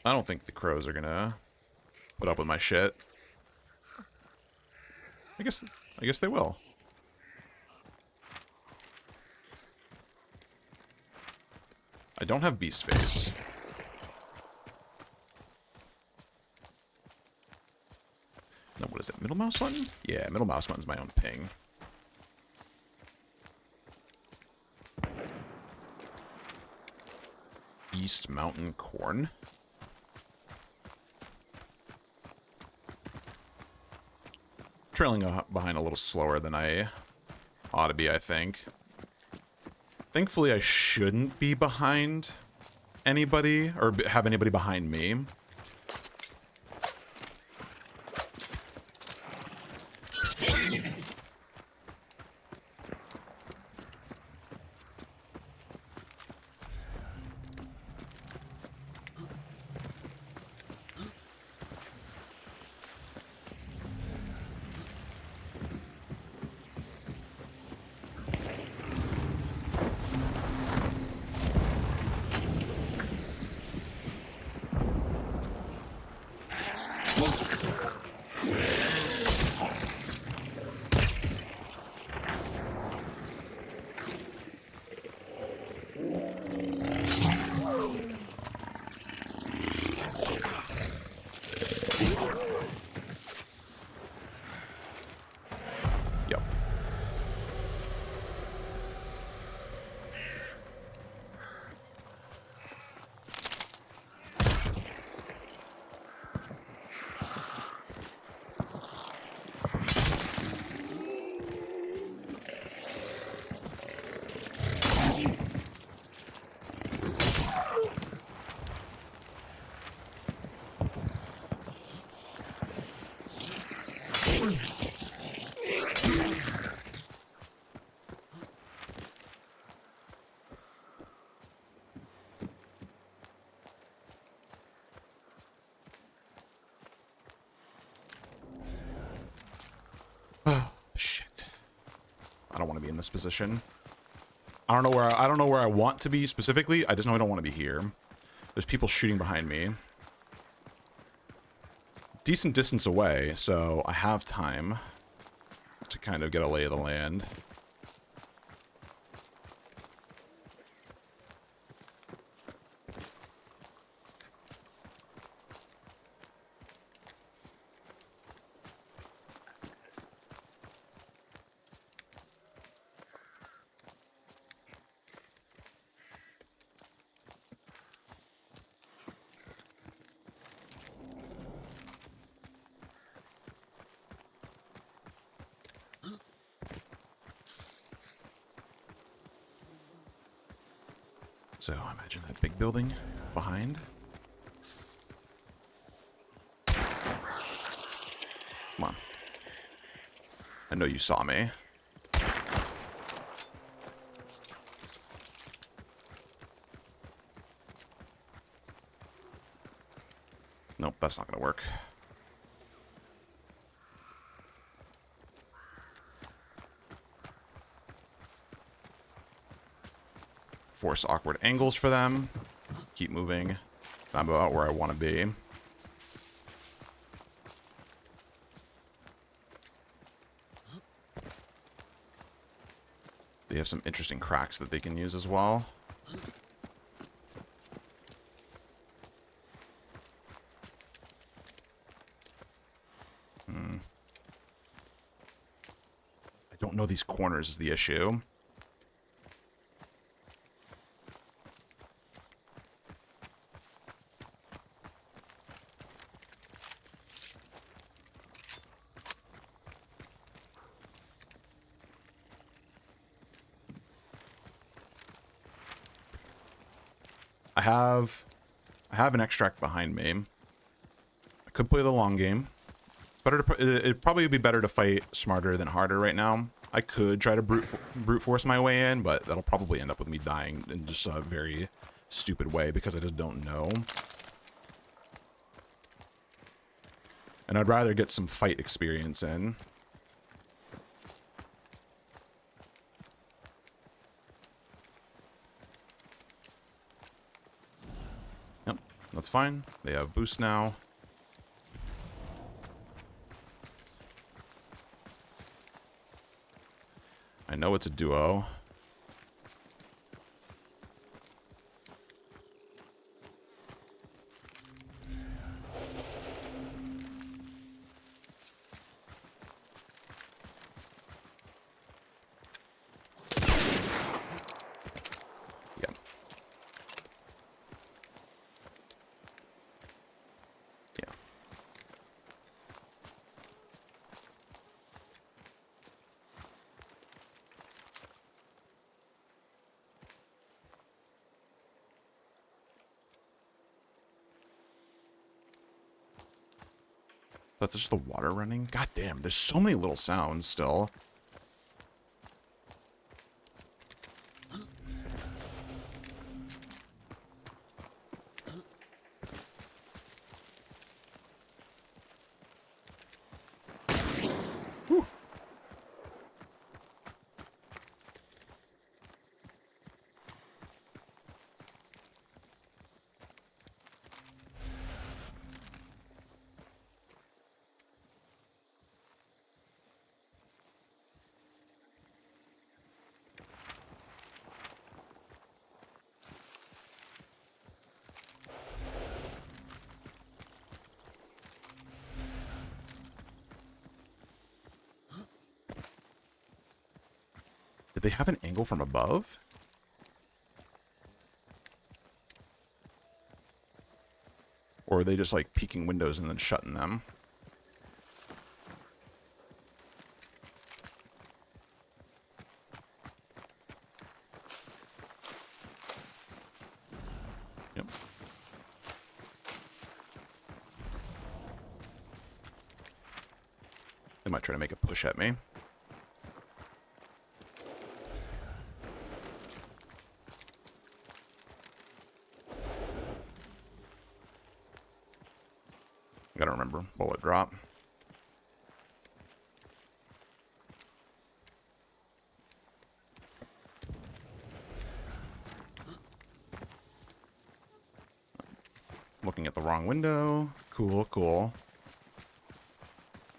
I don't think the crows are gonna put up with my shit. I guess they will. I don't have beast face. No, what is it? Middle mouse button? Yeah, middle mouse button's my own ping. East Mountain Corn. Trailing behind a little slower than I ought to be, I think. Thankfully, I shouldn't be behind anybody, or have anybody behind me. Oh, shit. I don't want to be in this position. I don't know where I want to be specifically. I just know I don't want to be here. There's people shooting behind me. Decent distance away, so I have time to kind of get a lay of the land. So imagine that big building behind. Come on. I know you saw me. Nope, that's not gonna work. Force awkward angles for them. Keep moving. I'm about where I want to be. They have some interesting cracks that they can use as well. I don't know these corners is the issue. I have an extract behind me. I could play the long game. It'd probably be better to fight smarter than harder right now. I could try to brute force my way in, but that'll probably end up with me dying in just a very stupid way because I just don't know. And I'd rather get some fight experience in. Yep, that's fine. They have boost now. I know it's a duo. Yeah. Yeah. That's just the water running? God damn, there's so many little sounds still. Whew. Did they have an angle from above? Or are they just like peeking windows and then shutting them? Yep. They might try to make a push at me. Gotta remember, bullet drop. Looking at the wrong window. Cool, cool.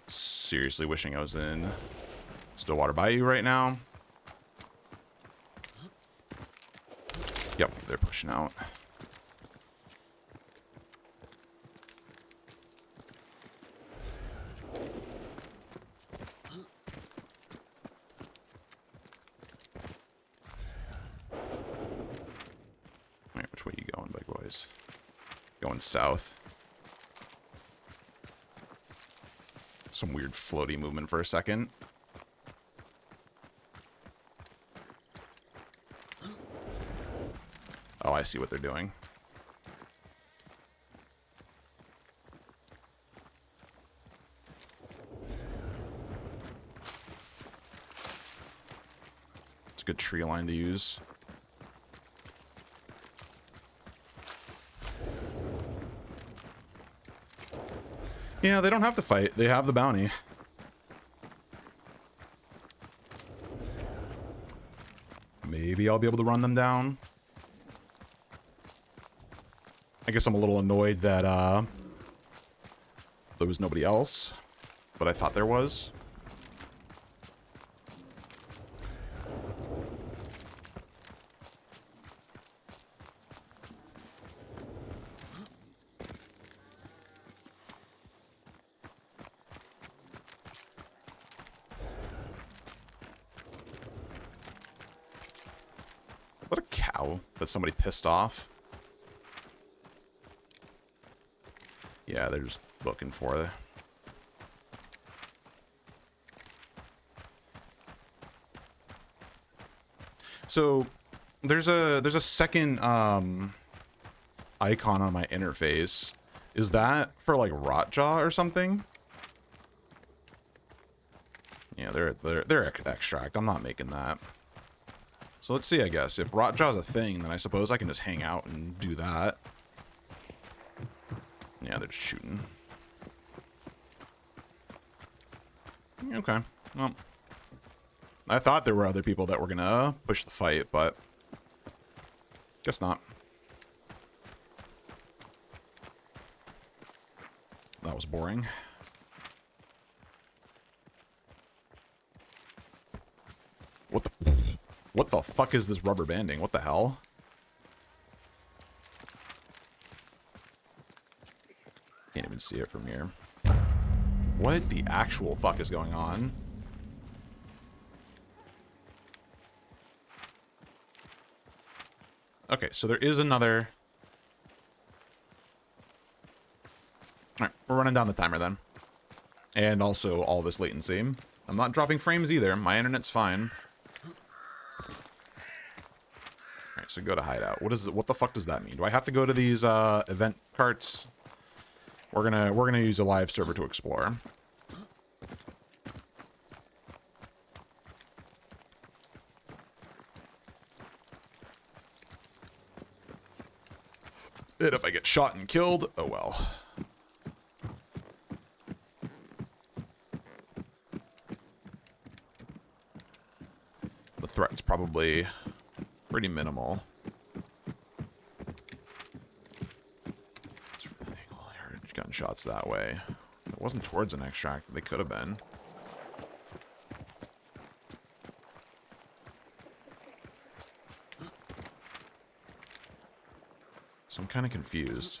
Seriously wishing I was in Stillwater Bayou right now. Yep, they're pushing out. Alright, which way you going, big boys? Going south. Some weird floaty movement for a second. Oh, I see what they're doing. It's a good tree line to use. Yeah, they don't have to fight. They have the bounty. Maybe I'll be able to run them down. I guess I'm a little annoyed that there was nobody else, but I thought there was. What a cow that somebody pissed off. Yeah, they're just looking for it. So there's a second icon on my interface. Is that for like Rotjaw or something? Yeah, they're extract. I'm not making that. So let's see, I guess. If Rotjaw's a thing, then I suppose I can just hang out and do that. Yeah, they're just shooting. Okay. Well, I thought there were other people that were gonna push the fight, but guess not. That was boring. What the fuck is this rubber banding? What the hell? Can't even see it from here. What the actual fuck is going on? Okay, so there is another... Alright, we're running down the timer then. And also all this latency. I'm not dropping frames either. My internet's fine. Alright, so go to hideout. What the fuck does that mean? Do I have to go to these event carts? We're gonna use a live server to explore. And if I get shot and killed, oh well. The threat's probably pretty minimal. I heard gunshots that way. It wasn't towards an extract. They could have been. So I'm kind of confused.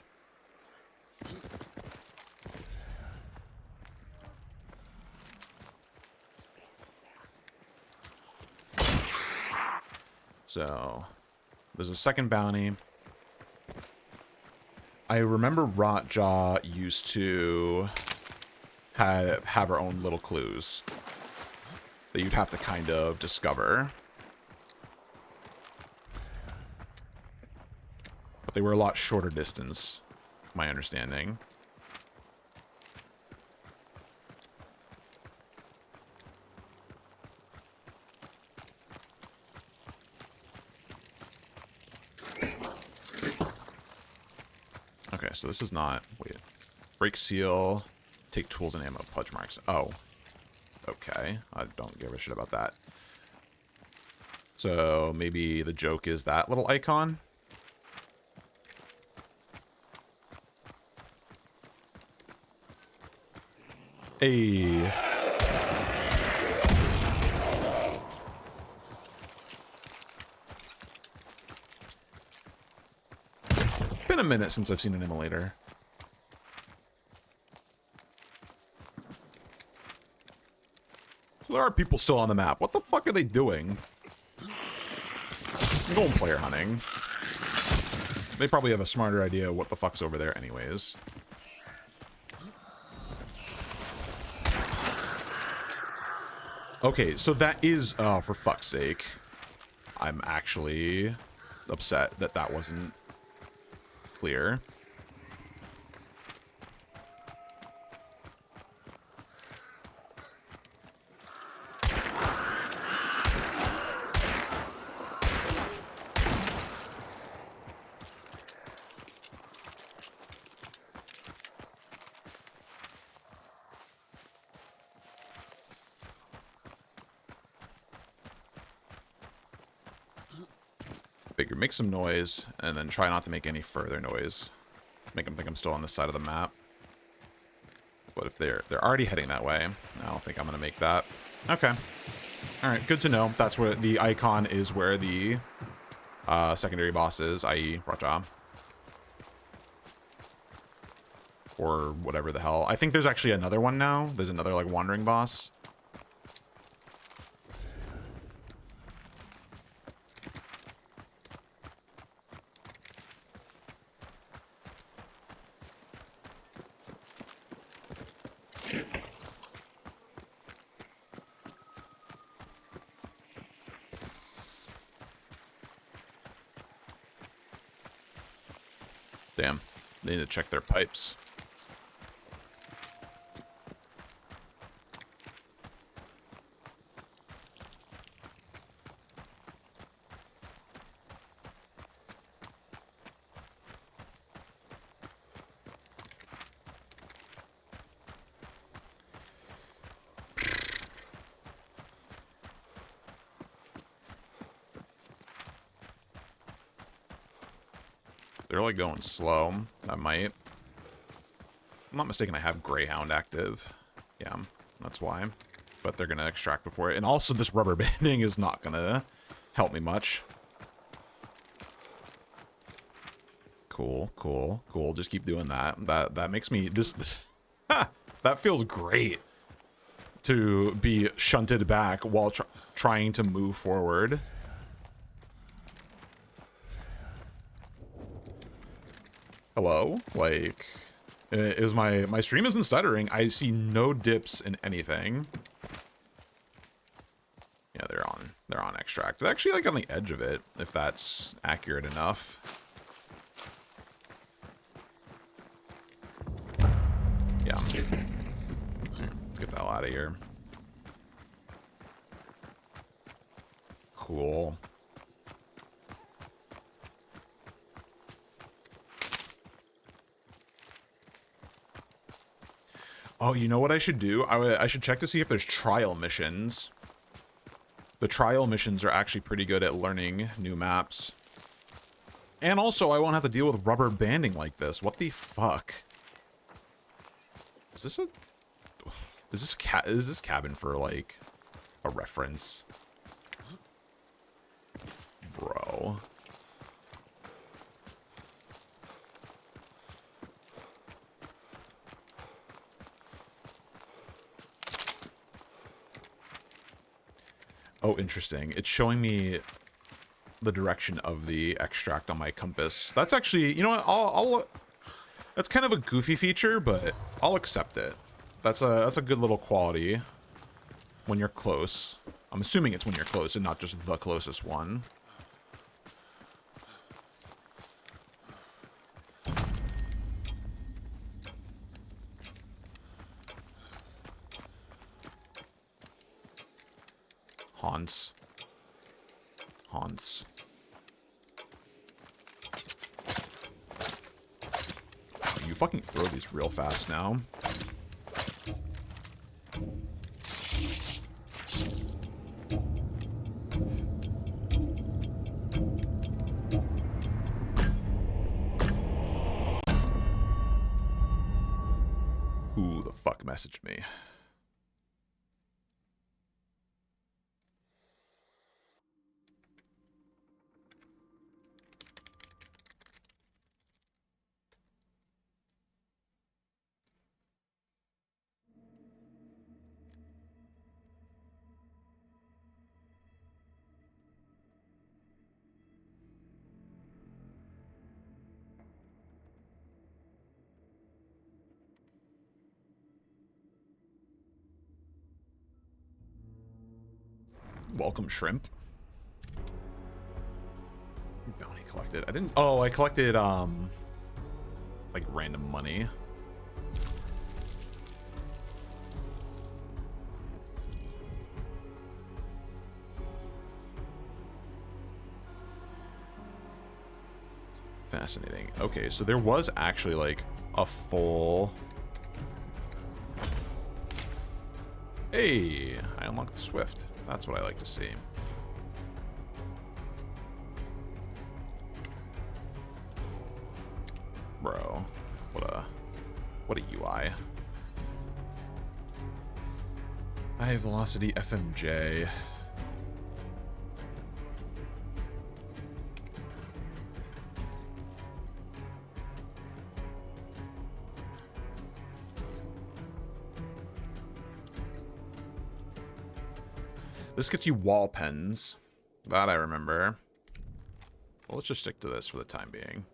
So there's a second bounty. I remember Rotjaw used to have her own little clues that you'd have to kind of discover. But they were a lot shorter distance, my understanding. Okay, so this is not... Wait. Break seal. Take tools and ammo. Pudge marks. Oh. Okay. I don't give a shit about that. So maybe the joke is that little icon? Hey. Been a minute since I've seen an immolator. So there are people still on the map. What the fuck are they doing? I'm going player hunting. They probably have a smarter idea of what the fuck's over there anyways. Okay, so that is... Oh, for fuck's sake. I'm actually upset that that wasn't clear. Figure, make some noise, and then try not to make any further noise. Make them think I'm still on this side of the map. But if they're already heading that way, I don't think I'm gonna make that. Okay. Alright, good to know. That's where the icon is, where the secondary boss is, i.e. Raja. Or whatever the hell. I think there's actually another one now. There's another, like, wandering boss. Damn. They need to check their pipes. They're like going slow. I might. I'm not mistaken, I have Greyhound active. Yeah, that's why. But they're gonna extract before it. And also this rubber banding is not gonna help me much. Cool, cool, cool. Just keep doing that. That makes me that feels great to be shunted back while trying to move forward. Hello? Like, is my stream isn't stuttering. I see no dips in anything. Yeah, they're on extract. They're actually like on the edge of it, if that's accurate enough. Yeah. Let's get the hell out of here. Cool. Oh, you know what I should do? I should check to see if there's trial missions. The trial missions are actually pretty good at learning new maps. And also, I won't have to deal with rubber banding like this. What the fuck? Is this a... Is this cabin for, like, a reference? Bro. Oh, interesting. It's showing me the direction of the extract on my compass. That's actually, you know what? I'll that's kind of a goofy feature, but I'll accept it. That's a good little quality when you're close. I'm assuming it's when you're close and not just the closest one. Hans. Hans. You fucking throw these real fast now. Who the fuck messaged me? Welcome, shrimp. Bounty collected. I didn't. Oh, I collected like random money. Fascinating. Okay, so there was actually like a full... Hey, I unlocked the Swift. That's what I like to see. Bro, what a UI. High velocity FMJ. This gets you wall pens. That I remember. Well, let's just stick to this for the time being.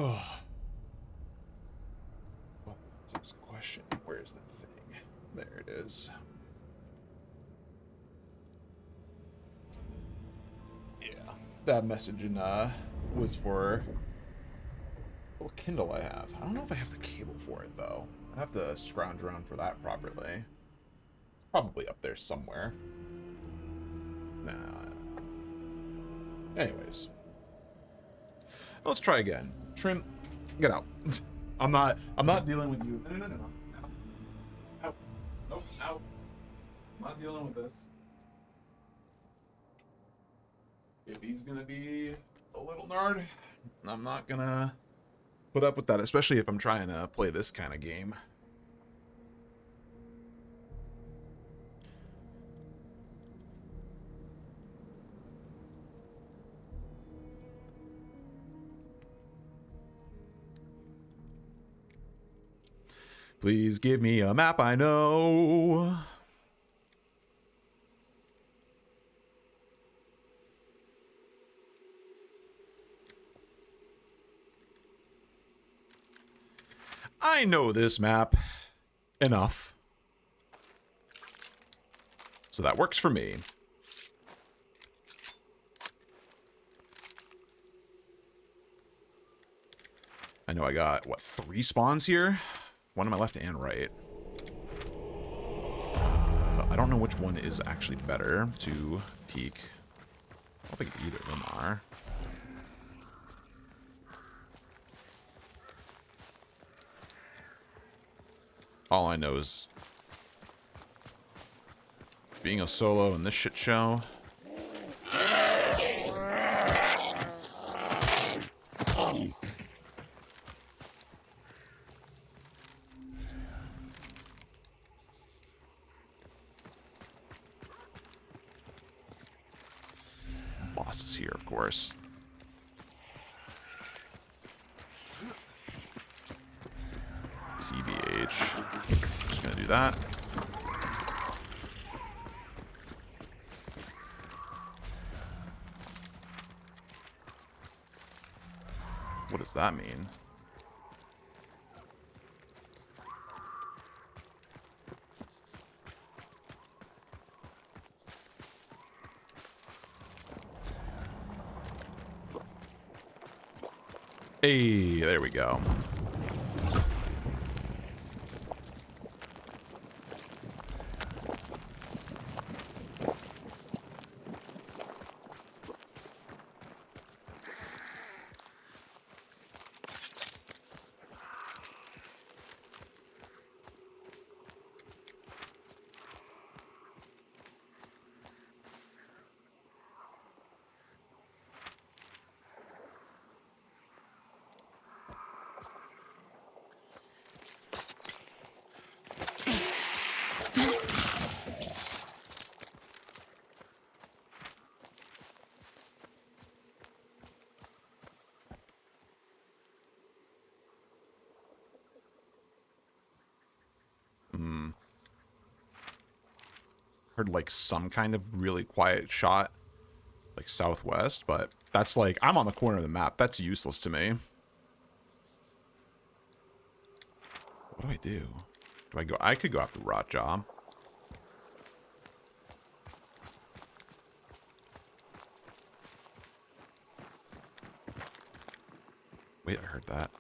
Oh. Well, that's a question. Where's the thing? There it is. Yeah. That message in was for a little Kindle I have. I don't know if I have the cable for it though. I'd have to scrounge around for that properly. It's probably up there somewhere. Nah. Anyways. Let's try again. Shrimp, get out. I'm not dealing with you. No. Out. Nope, out. I'm not dealing with this. If he's gonna be a little nerd, I'm not gonna put up with that, especially if I'm trying to play this kind of game. Please give me a map I know. I know this map enough. So that works for me. I know I got, what, 3 spawns here? One on my left and right. I don't know which one is actually better to peek. I don't think either of them are. All I know is being a solo in this shit show. Boss is here, of course. TBH. Just gonna do that. What does that mean? Hey, there we go. Heard like some kind of really quiet shot, like southwest, but that's like, I'm on the corner of the map. That's useless to me. What do I do? Do I go? I could go after Rotjaw. Wait, I heard that.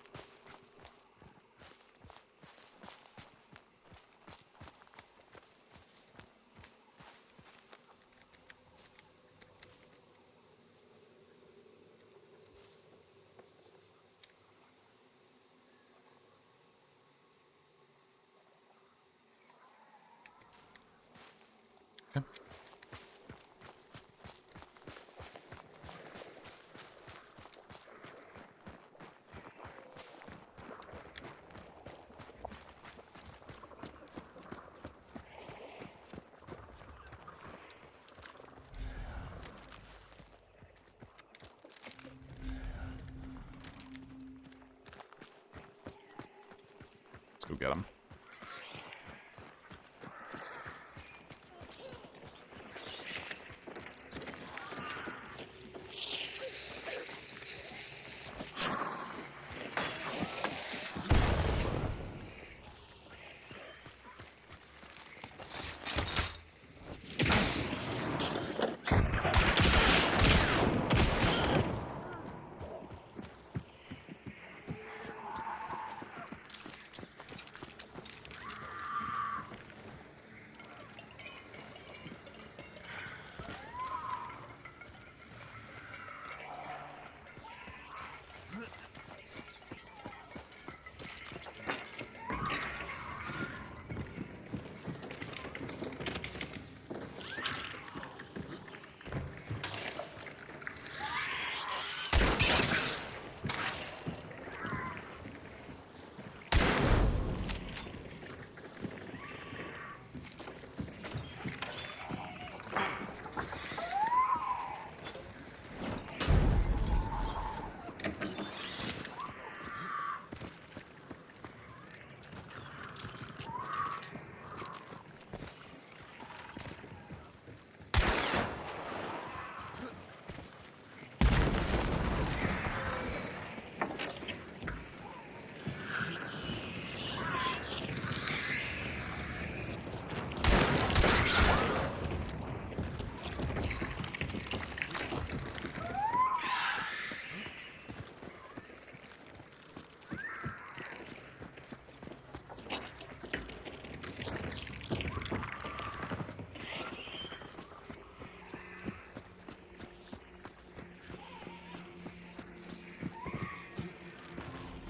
Okay. Let's go get him.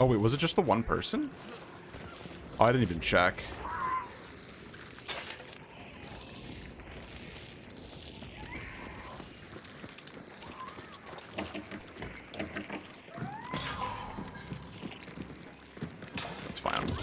Oh, wait, was it just the one person? Oh, I didn't even check. That's fine.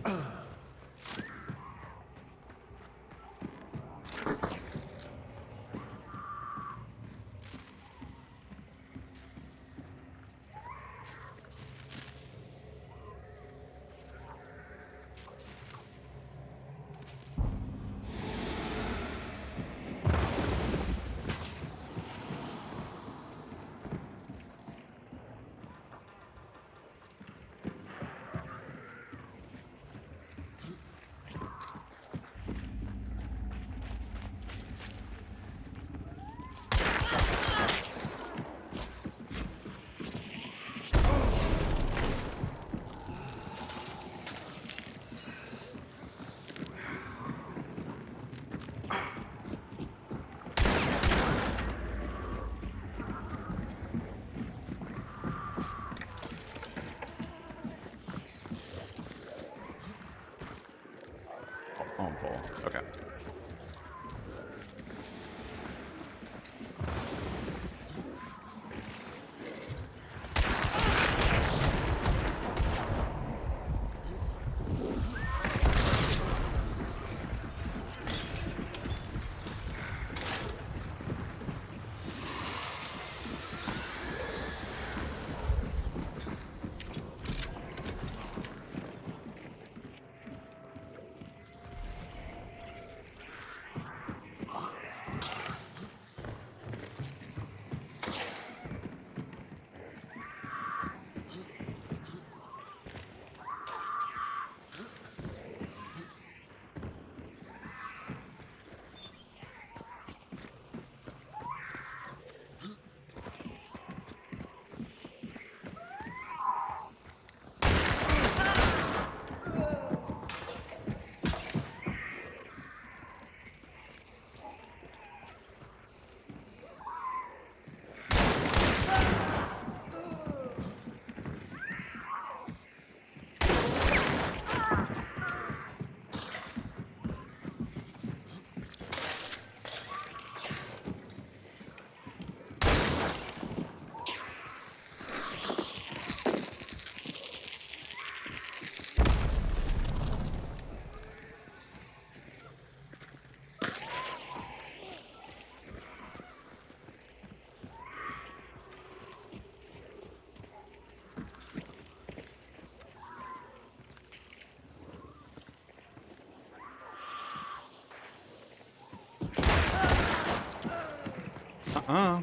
Oh, I'm full. Okay. Uh-uh.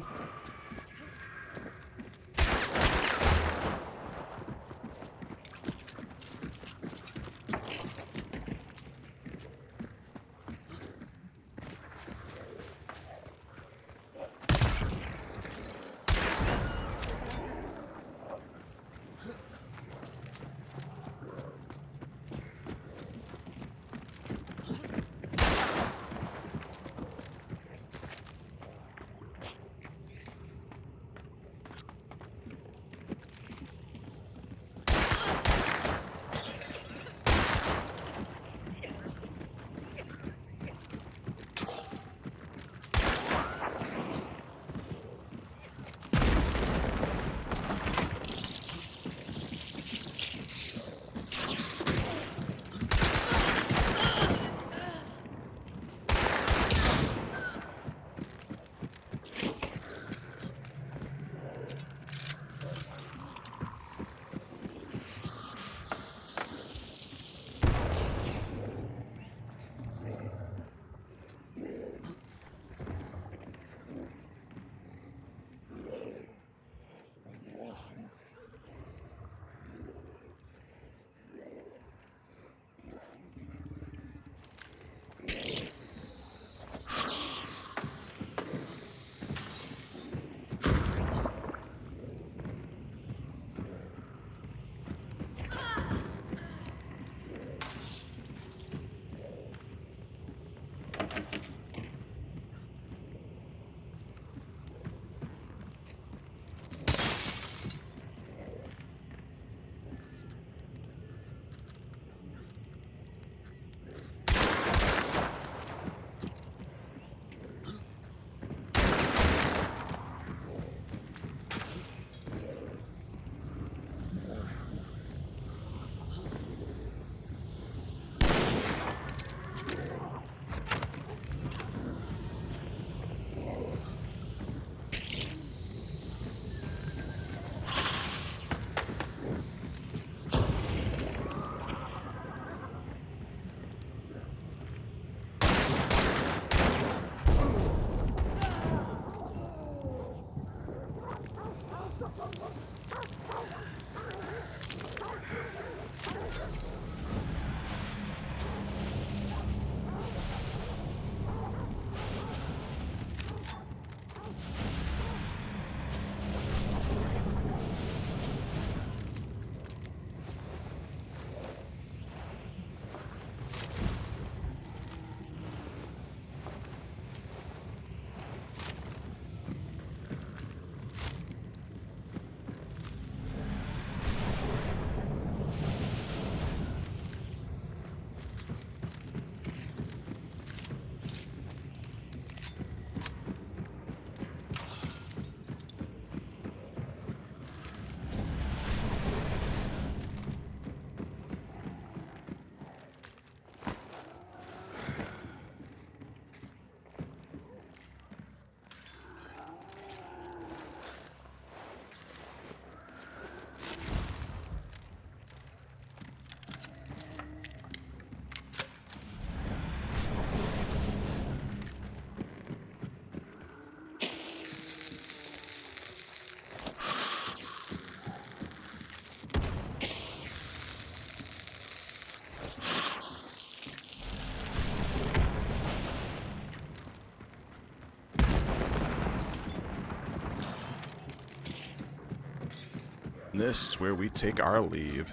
This is where we take our leave.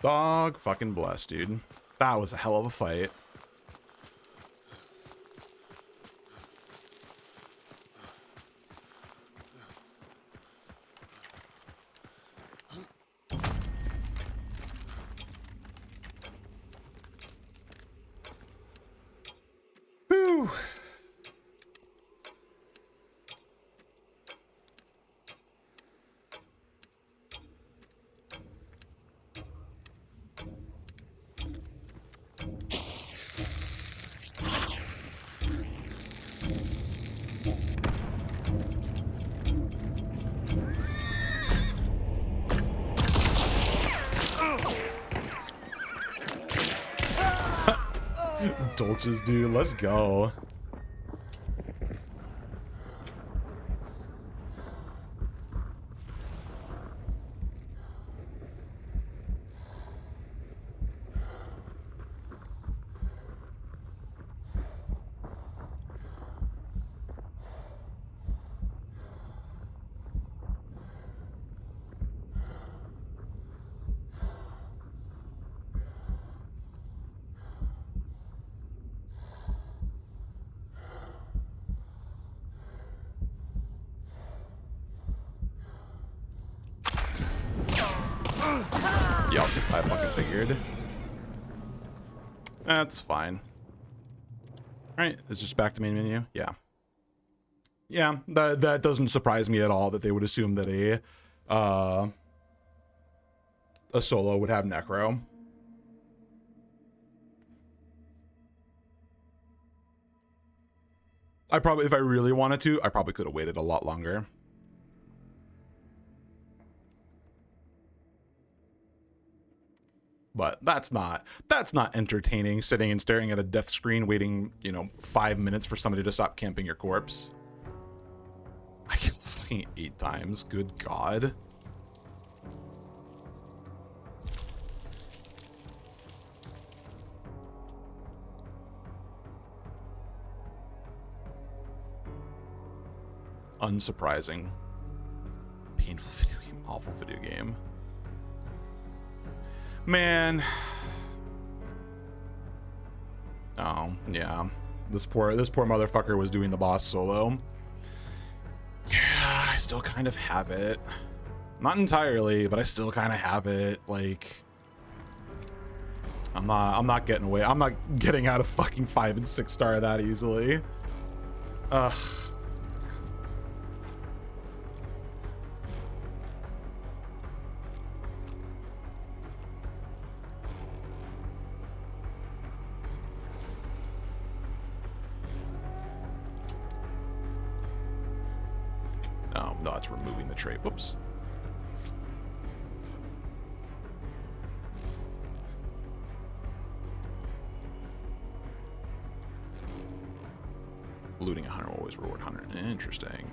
Dog fucking bless, dude. That was a hell of a fight. Whew. Dolches, dude, let's go. Yup, I fucking figured. That's fine. Alright, it's just back to main menu. Yeah. Yeah, that doesn't surprise me at all that they would assume that a solo would have necro. I probably, if I really wanted to, I probably could have waited a lot longer. But that's not entertaining, sitting and staring at a death screen waiting, you know, 5 minutes for somebody to stop camping your corpse. I killed fucking 8 times, good god. Unsurprising. Painful video game, awful video game. Man. Oh, yeah. This poor motherfucker was doing the boss solo. Yeah, I still kind of have it. Not entirely, but I still kind of have it. Like, I'm not getting away. I'm not getting out of fucking 5 and 6 star that easily. Ugh. Oh, no, it's removing the trait. Whoops. Looting 100 will always reward 100. Interesting.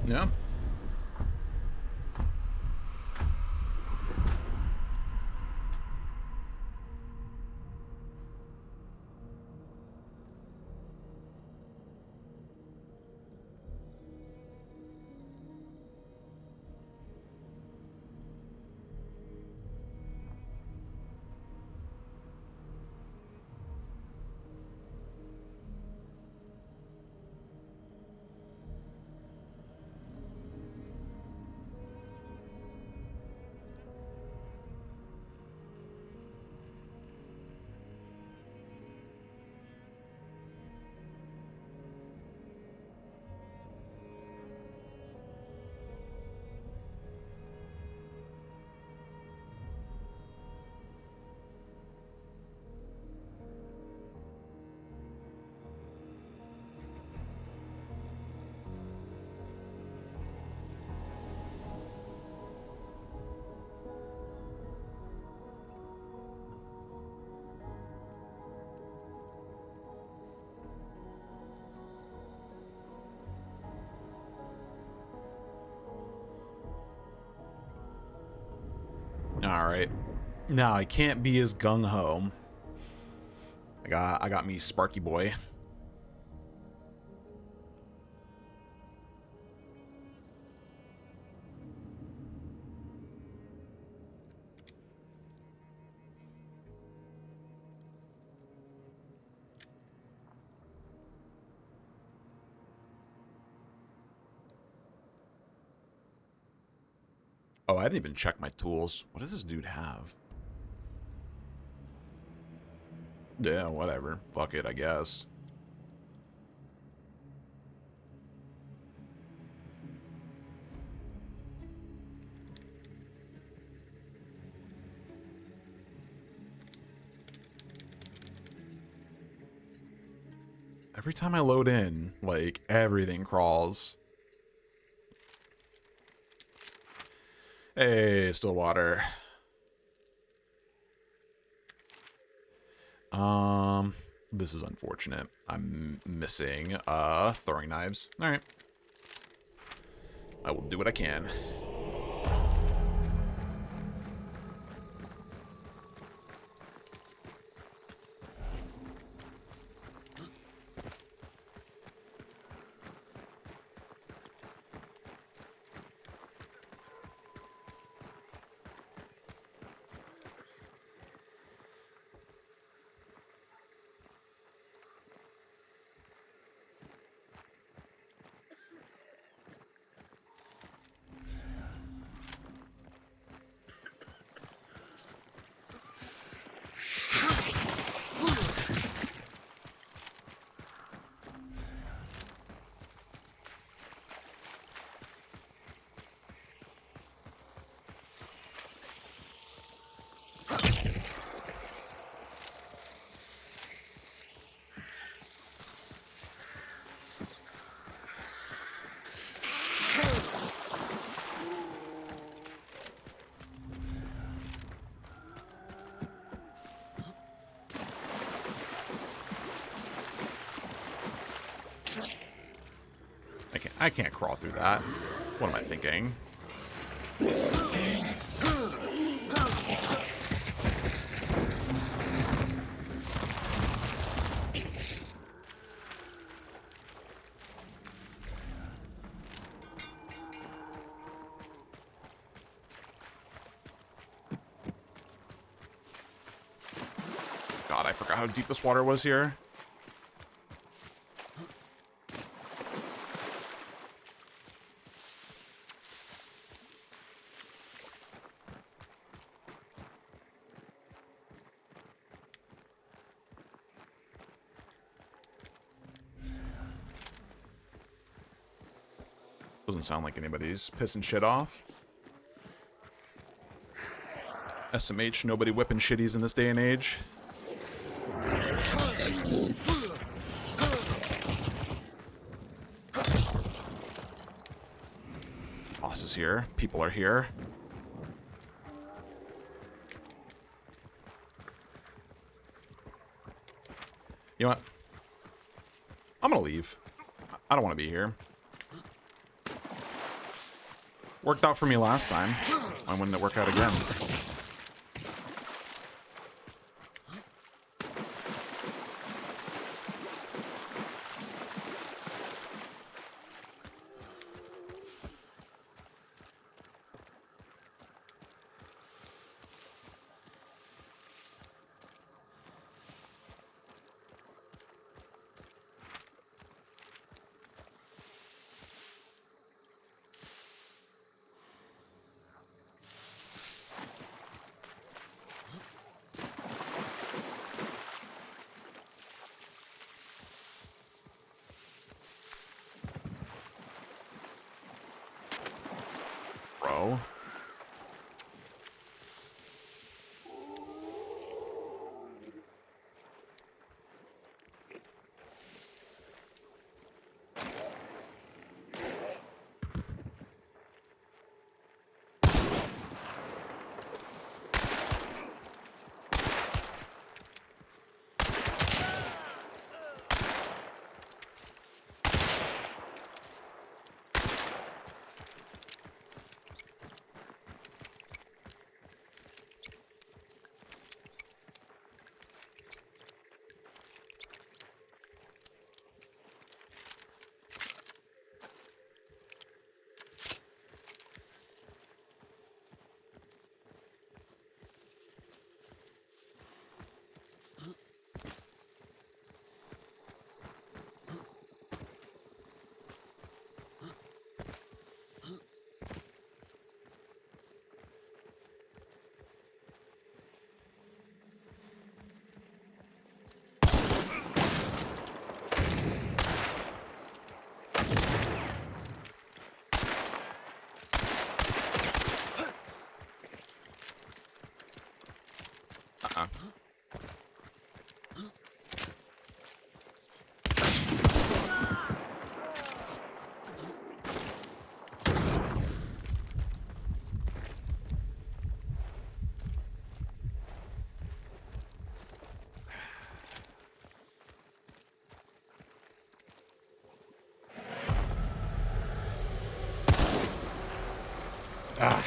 Yeah. All right. Now I can't be as gung ho. I got me Sparky Boy. Oh, I didn't even check my tools. What does this dude have? Yeah, whatever. Fuck it, I guess. Every time I load in, like, everything crawls. Hey, still water. This is unfortunate. I'm missing, throwing knives. Alright. I will do what I can. I can't crawl through that. What am I thinking? God, I forgot how deep this water was here. Doesn't sound like anybody's pissing shit off. SMH, nobody whipping shitties in this day and age. Boss is here. People are here. You know what? I'm gonna leave. I don't want to be here. Worked out for me last time. Why wouldn't it work out again? Ah.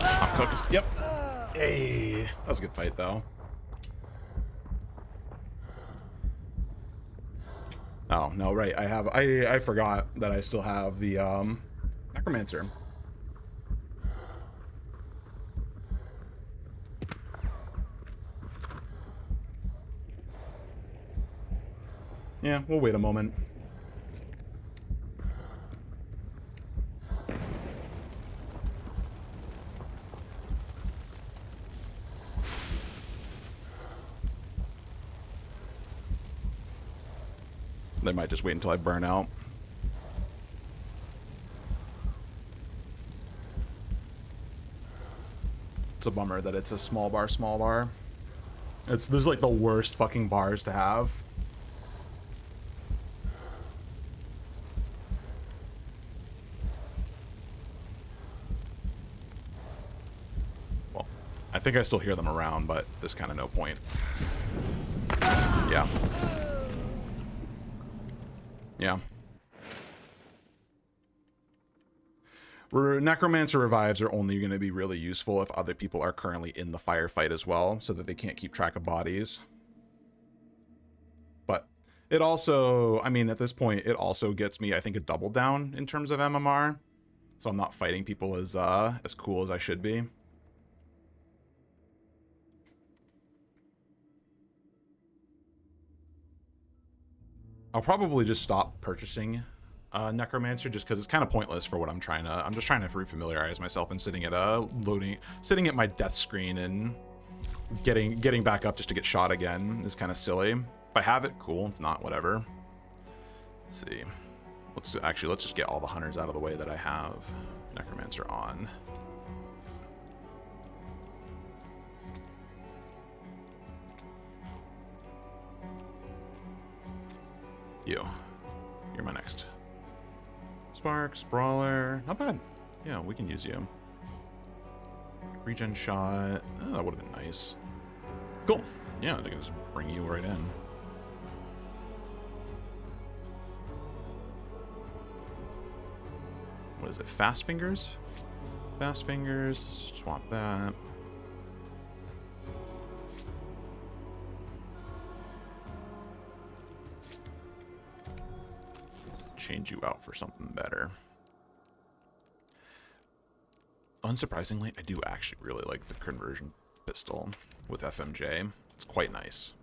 I'm cooked. Yep. Hey, that was a good fight though. Oh no, right. I forgot that I still have the necromancer. Yeah, we'll wait a moment. They might just wait until I burn out. It's a bummer that it's a small bar, small bar. There's like the worst fucking bars to have. Well, I think I still hear them around, but there's kind of no point. Yeah. Yeah. Necromancer revives are only going to be really useful if other people are currently in the firefight as well, so that they can't keep track of bodies. But it also, I mean, at this point, it also gets me, I think, a double down in terms of MMR. So I'm not fighting people as cool as I should be. I'll probably just stop purchasing Necromancer just because it's kind of pointless for what I'm trying to. I'm just trying to refamiliarize myself and sitting at sitting at my death screen and getting back up just to get shot again is kind of silly. If I have it, cool. If not, whatever. Let's see. Let's just get all the hunters out of the way that I have Necromancer on. You're my next. Sparks, Brawler, not bad. Yeah, we can use you. Regen shot. Oh, that would have been nice. Cool. Yeah, they can just bring you right in. What is it? Fast Fingers? Fast Fingers. Swap that. Change you out for something better. Unsurprisingly, I do actually really like the conversion pistol with FMJ. It's quite nice.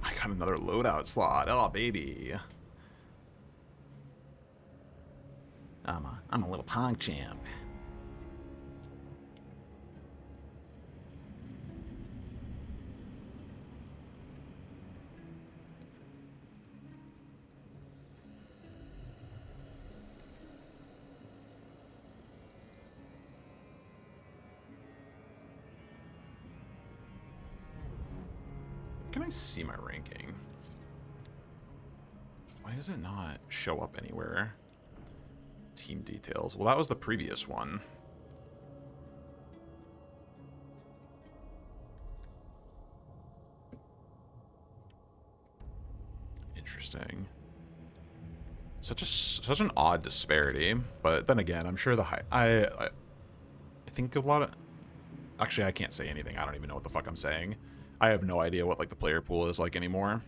I got another loadout slot. Oh, baby. I'm a little pong champ. Can I see my ranking? Why does it not show up anywhere? Team details. Well, that was the previous one. Interesting. Such an odd disparity, but then again, I'm sure the I think a lot of. Actually, I can't say anything. I don't even know what the fuck I'm saying. I have no idea what like the player pool is like anymore.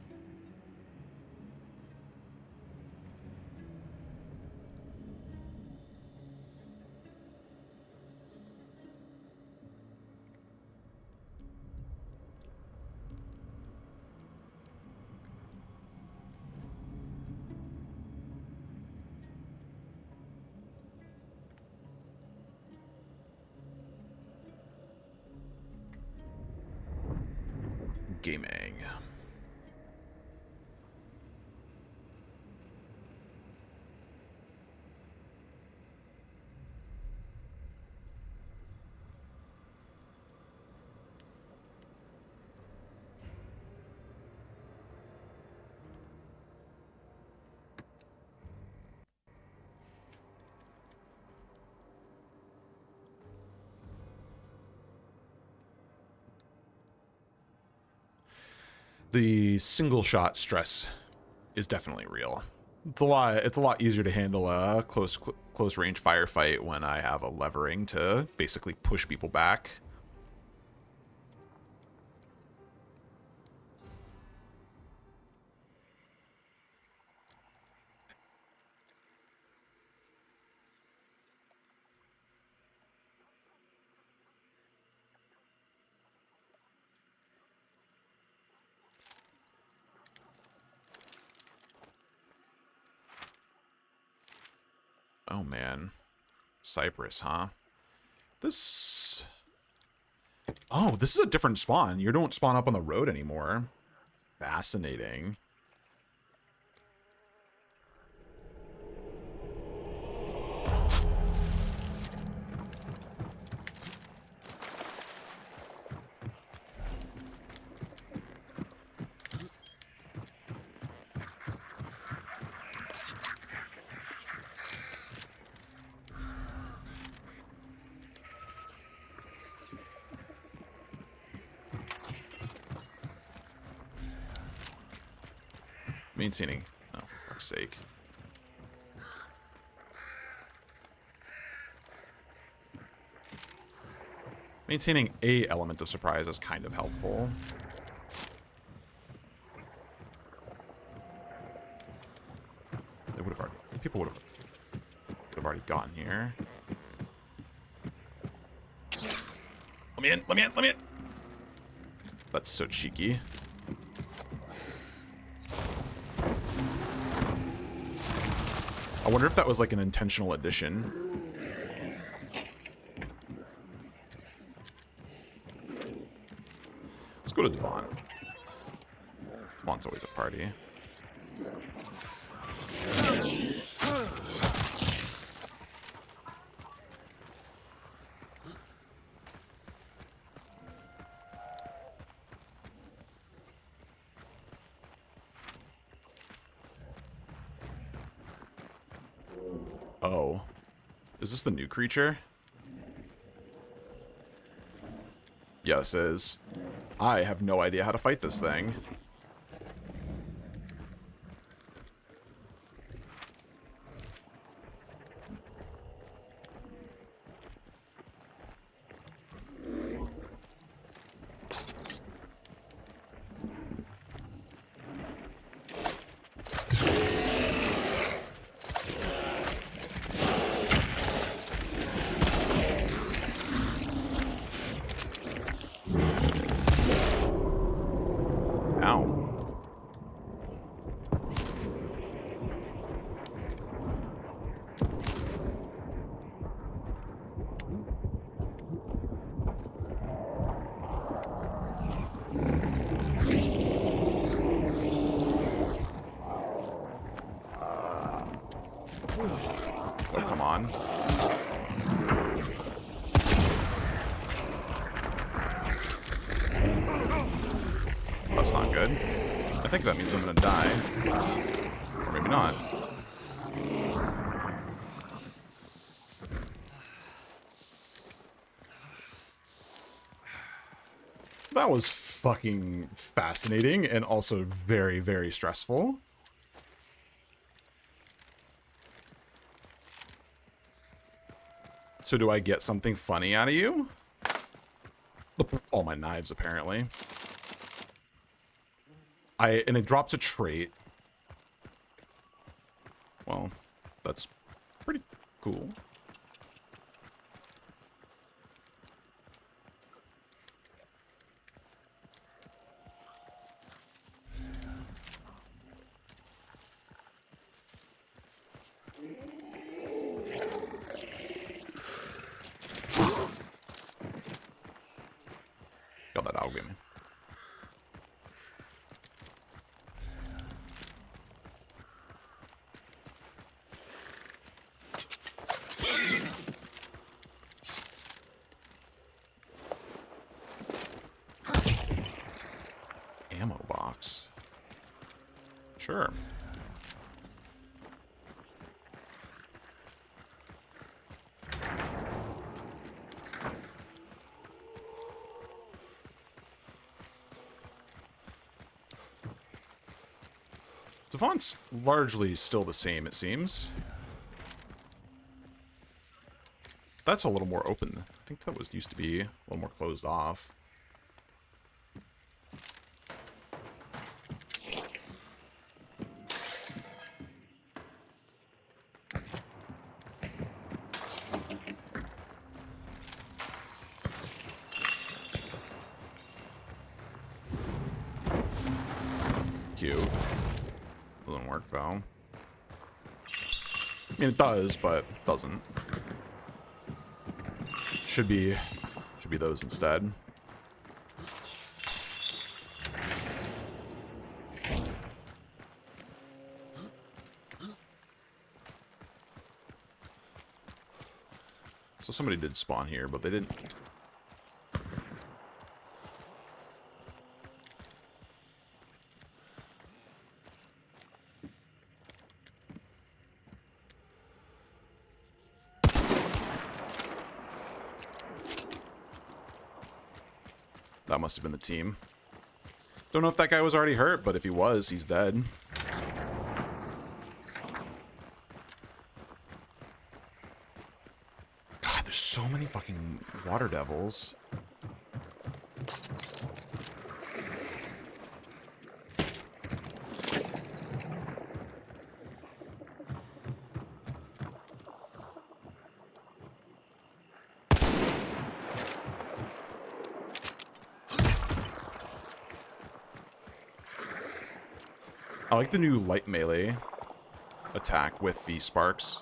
Gaming. the single shot stress is definitely real. It's a lot easier to handle a close range firefight when I have a levering to basically push people back. Oh man. Cypress, huh? This... Oh, this is a different spawn. You don't spawn up on the road anymore. Fascinating. Maintaining. Oh, for fuck's sake. Maintaining a element of surprise is kind of helpful. They would have already... People would have already gotten here. Let me in! Let me in! Let me in! That's so cheeky. I wonder if that was like an intentional addition. Let's go to Devon. Devon's always a party. Oh. Is this the new creature? Yes, it is. I have no idea how to fight this thing. I think that means I'm gonna die. Or maybe not. That was fucking fascinating and also very, very stressful. So do I get something funny out of you? All my knives, apparently. And it drops a trait. Well, that's pretty cool. Got that out, game. Ammo box. Sure. The font's largely still the same, it seems. That's a little more open. I think that was used to be a little more closed off. Cute. Doesn't work though. I mean, it does, but it doesn't. Should be those instead. So somebody did spawn here, but they didn't. That must have been the team. Don't know if that guy was already hurt, but if he was, he's dead. God, there's so many fucking water devils. I like the new light melee attack with the sparks.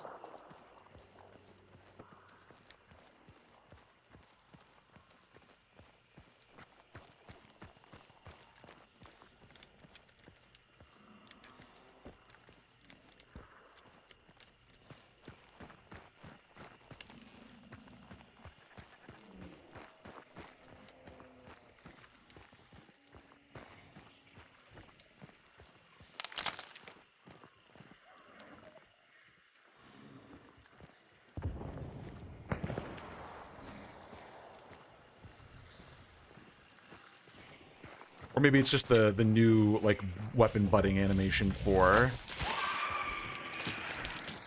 Or maybe it's just the new, like, weapon butting animation for...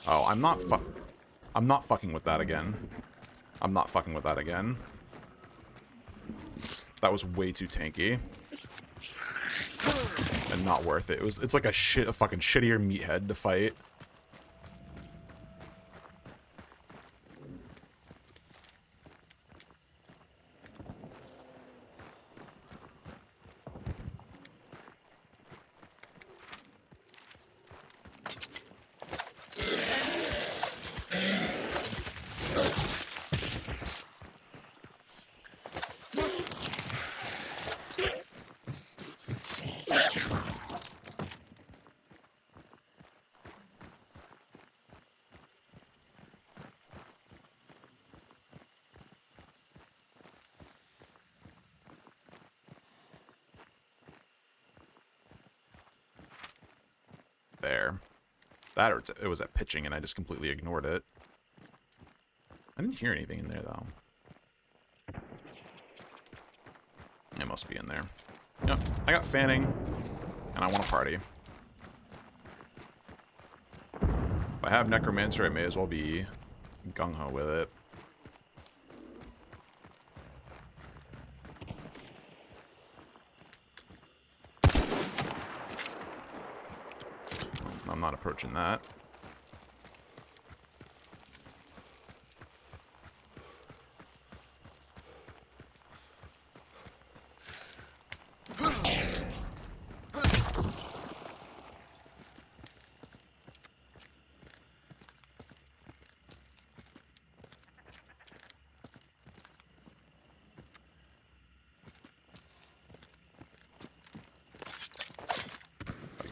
Oh, I'm not fucking with that again. I'm not fucking with that again. That was way too tanky. And not worth it. It's like a fucking shittier meathead to fight. There. That or it was at pitching and I just completely ignored it. I didn't hear anything in there though. It must be in there. Yep, I got fanning and I want to party. If I have necromancer, I may as well be gung-ho with it. I'm not approaching that.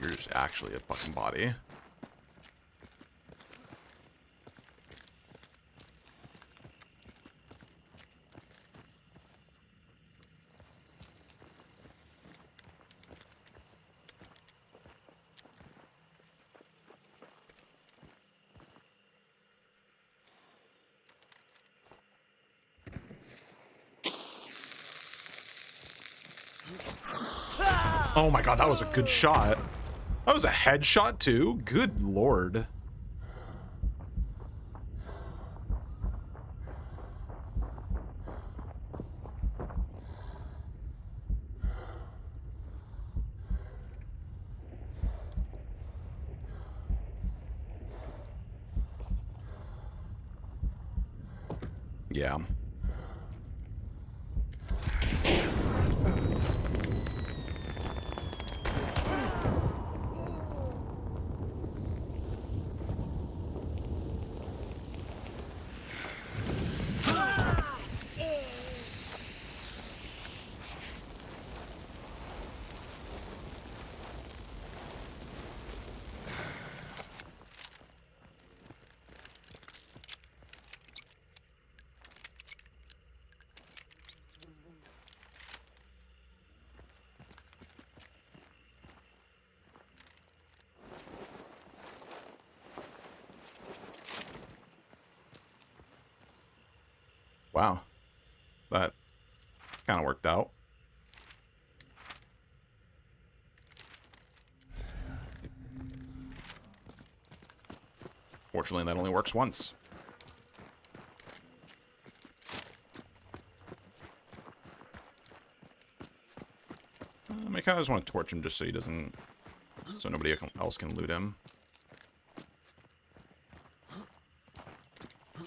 You're just actually a fucking body. Oh my god, that was a good shot. That was a headshot too? Good lord. Yeah. Wow. That kind of worked out. Fortunately, that only works once. I kind of just want to torch him just so he doesn't... so nobody else can loot him.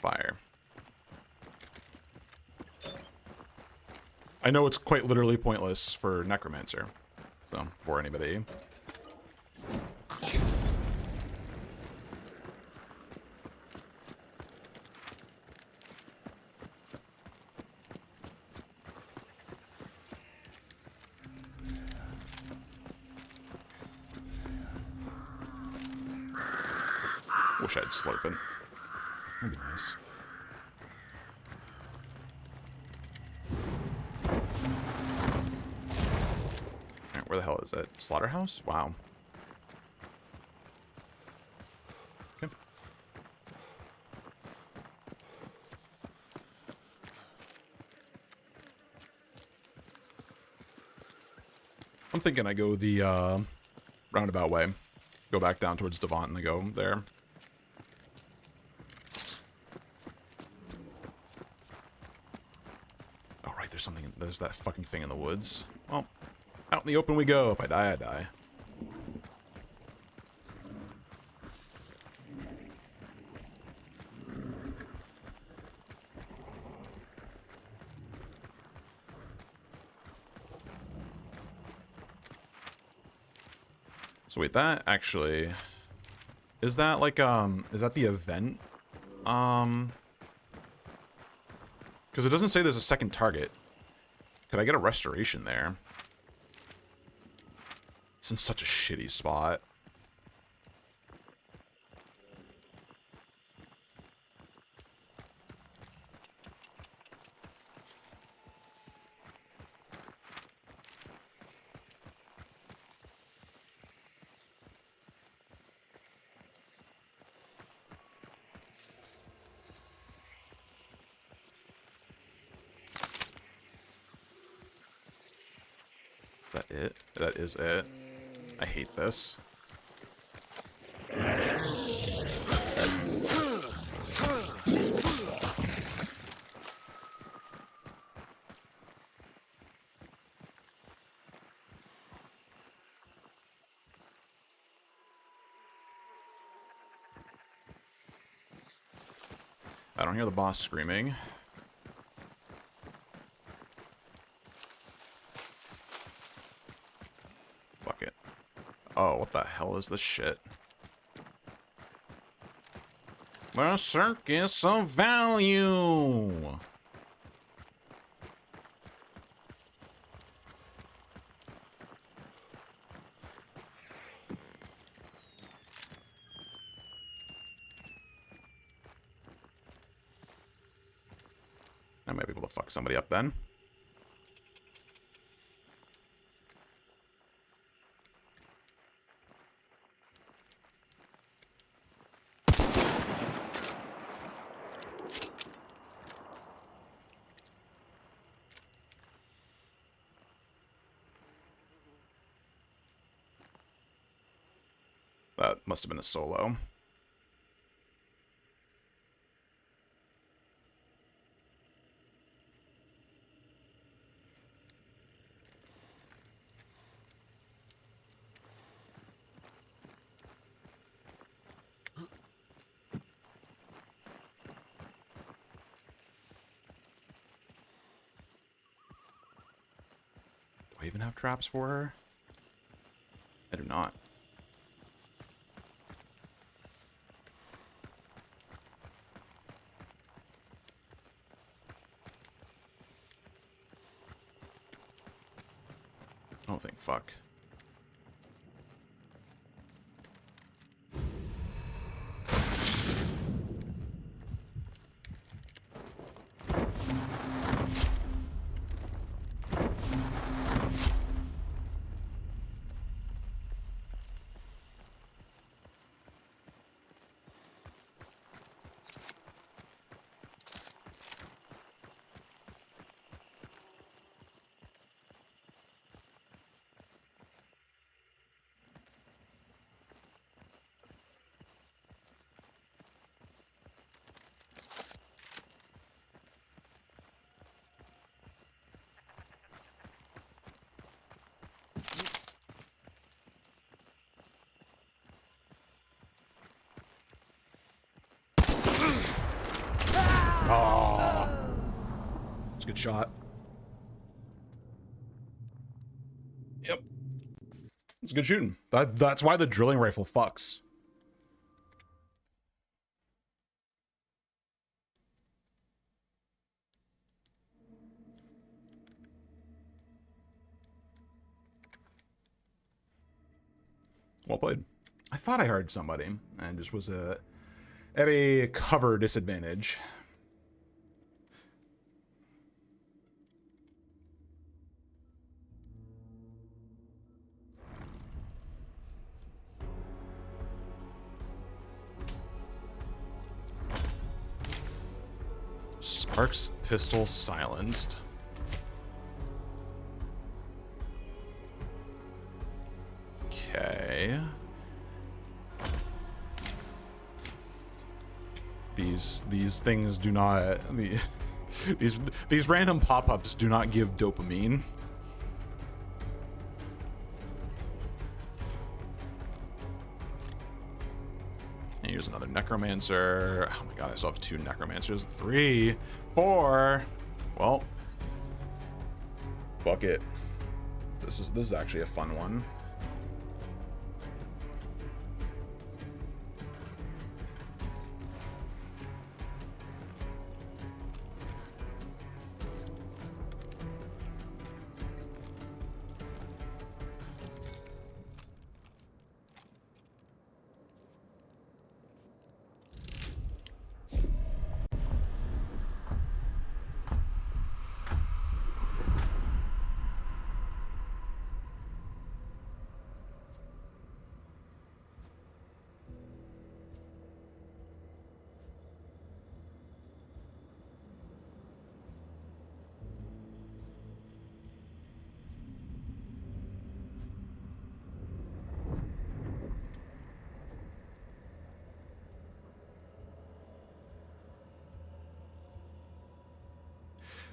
Fire. I know it's quite literally pointless for Necromancer. So, for anybody. Wish I'd slurp it. That'd be nice. Alright, where the hell is it? Slaughterhouse? Wow. Okay. I'm thinking I go the roundabout way. Go back down towards Devant and then go there. Oh, right, there's something. There's that fucking thing in the woods. Well, out in the open we go. If I die, I die. So wait, that actually... Is that like, is that the event? Because it doesn't say there's a second target. Could I get a restoration there? It's in such a shitty spot. Is that it? That is it. I hate this. I don't hear the boss screaming. Fuck it. Oh, what the hell is this shit? The Circus of Value! I might be able to fuck somebody up then. That must have been a solo. Do I even have traps for her? I do not. I don't think fuck. Oh, it's a good shot. Yep, it's good shooting. That's why the drilling rifle fucks. Well played. I thought I heard somebody, and just was at a cover disadvantage. Sparks pistol silenced. Okay. These things do not these random pop-ups do not give dopamine. And here's another necromancer. Oh my god, I still have 2 necromancers. 3, 4. Well, fuck it. This is actually a fun one.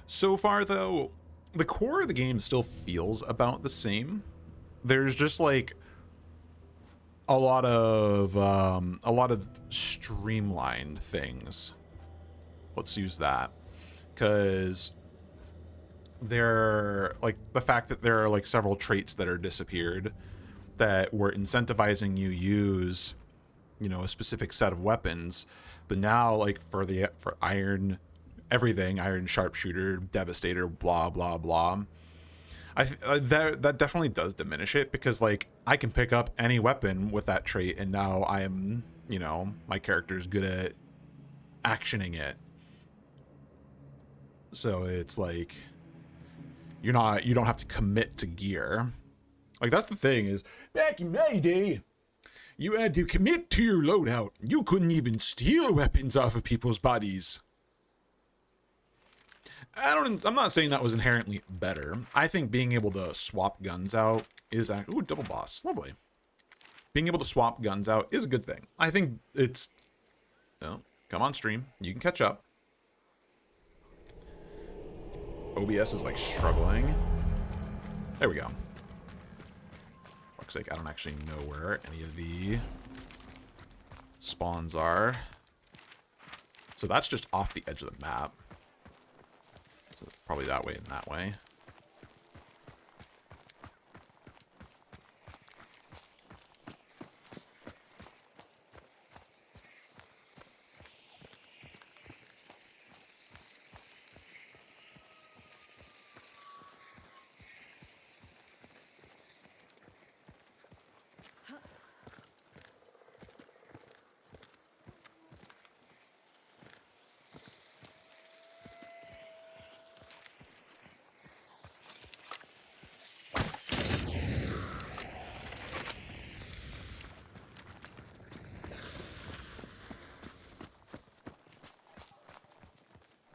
So far, though, the core of the game still feels about the same. There's just like a lot of streamlined things. Let's use that, because there, like, the fact that there are like several traits that are disappeared that were incentivizing you use, you know, a specific set of weapons, but now, like, for iron, everything, iron sharpshooter, devastator, blah blah blah, that definitely does diminish it, because like I can pick up any weapon with that trait and now I am, you know, my character's good at actioning it. So it's like you don't have to commit to gear. Like, that's the thing, is back in my day you had to commit to your loadout. You couldn't even steal weapons off of people's bodies. I'm not saying that was inherently better. I think being able to swap guns out is ooh, double boss, lovely. being able to swap guns out is a good thing. I think it's... Oh, come on, stream. You can catch up. OBS is, like, struggling. There we go. Fuck's sake, I don't actually know where any of the spawns are. So that's just off the edge of the map. So probably that way and that way.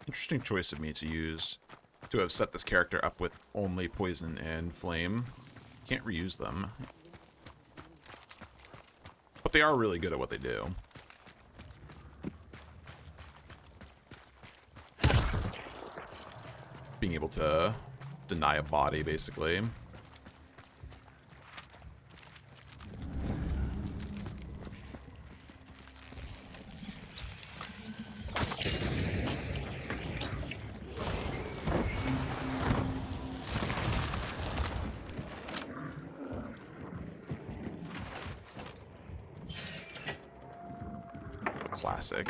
Interesting choice of me to have set this character up with only poison and flame. Can't reuse them. But they are really good at what they do. Being able to deny a body, basically. Classic.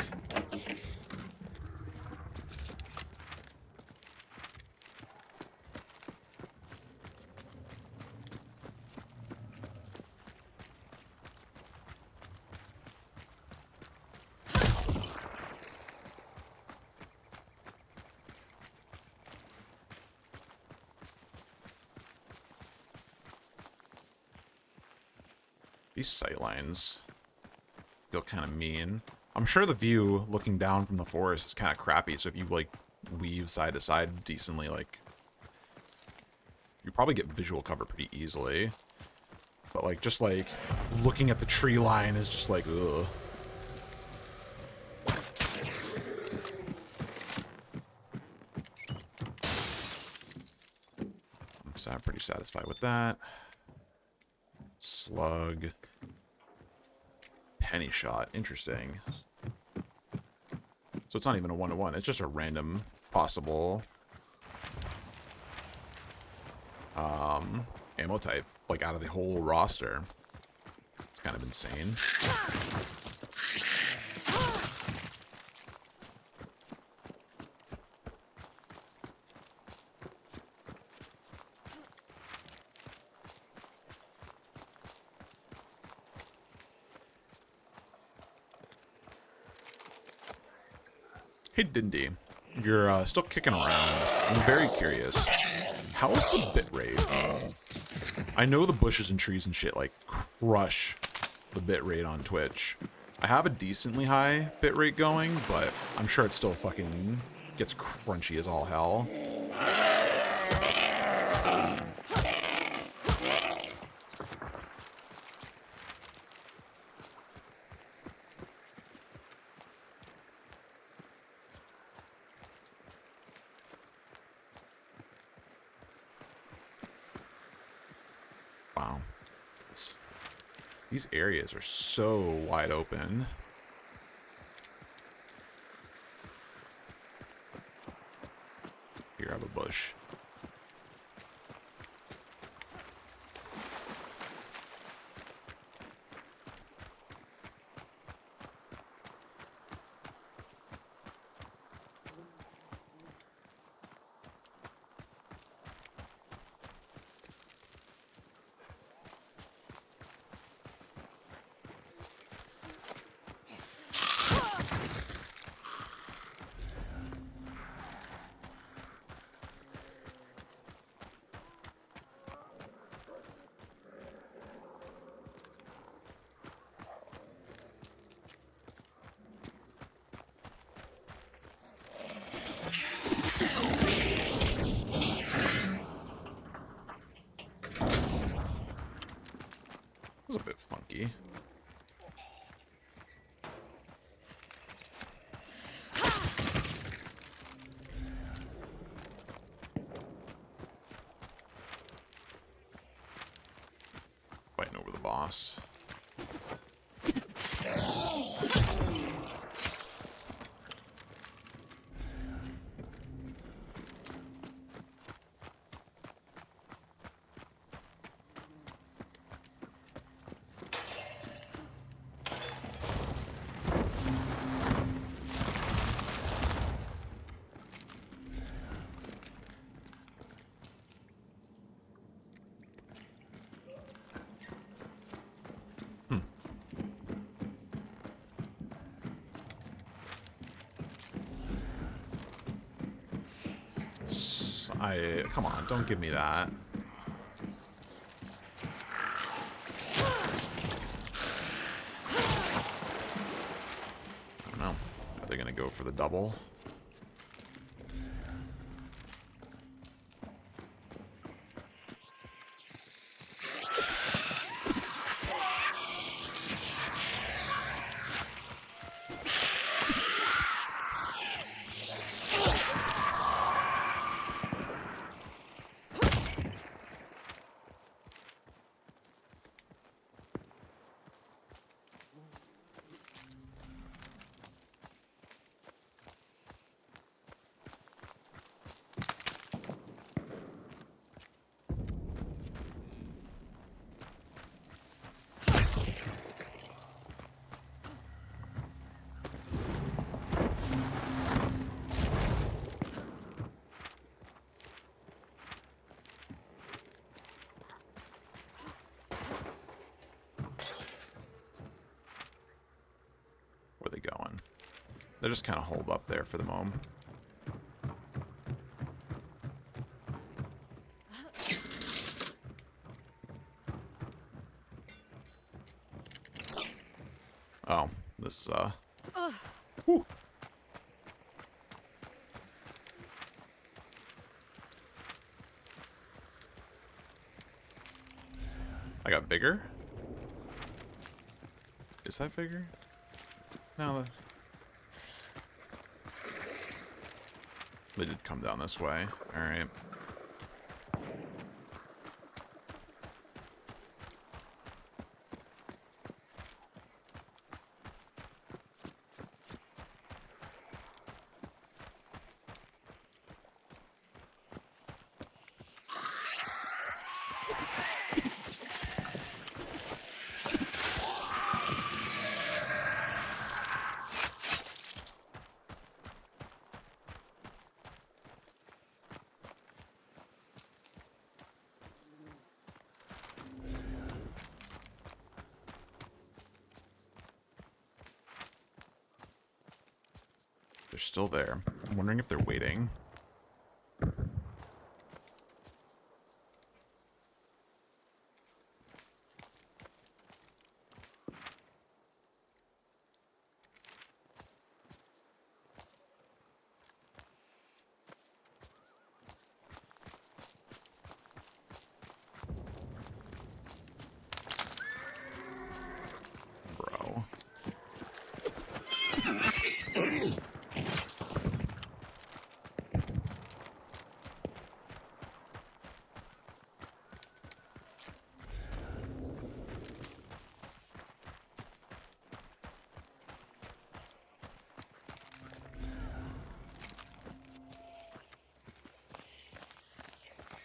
These sightlines feel kind of mean. I'm sure the view looking down from the forest is kind of crappy, so if you, like, weave side to side decently, like, you probably get visual cover pretty easily. But, like, just, like, looking at the tree line is just like, ugh. So I'm pretty satisfied with that. Slug. Penny shot. Interesting. So it's not even a one-to-one. It's just a random possible ammo type, like, out of the whole roster. It's kind of insane. Hey, Dindy, you're still kicking around. I'm very curious. How is the bitrate? I know the bushes and trees and shit, like, crush the bitrate on Twitch. I have a decently high bitrate going, but I'm sure it still fucking gets crunchy as all hell. Wow. These areas are so wide open. Here, I have a bush. risky. Fighting over the boss. Come on, don't give me that. I don't know. Are they gonna go for the double? Where are they going? They're just kind of holed up there for the moment. Oh, this, whew. I got bigger? Is that bigger? No, they did come down this way. Alright. They're still there. I'm wondering if they're waiting. Bro.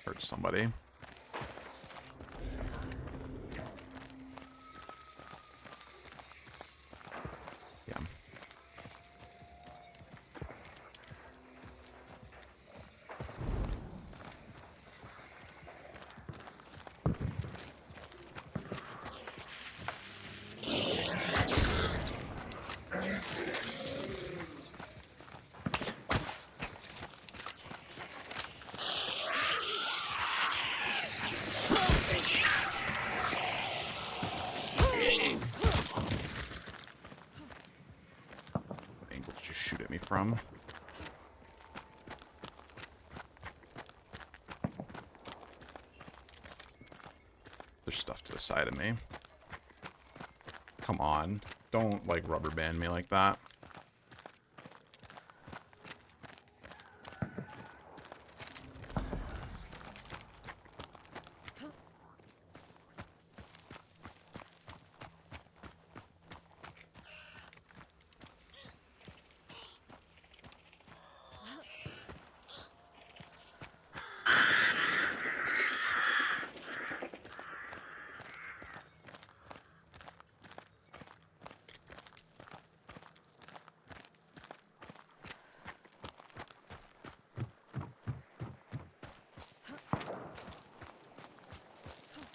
Hurt somebody. Yeah. What angle did you shoot at me from? There's stuff to the side of me. come on. Don't, like, rubber band me like that.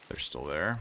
They're still there.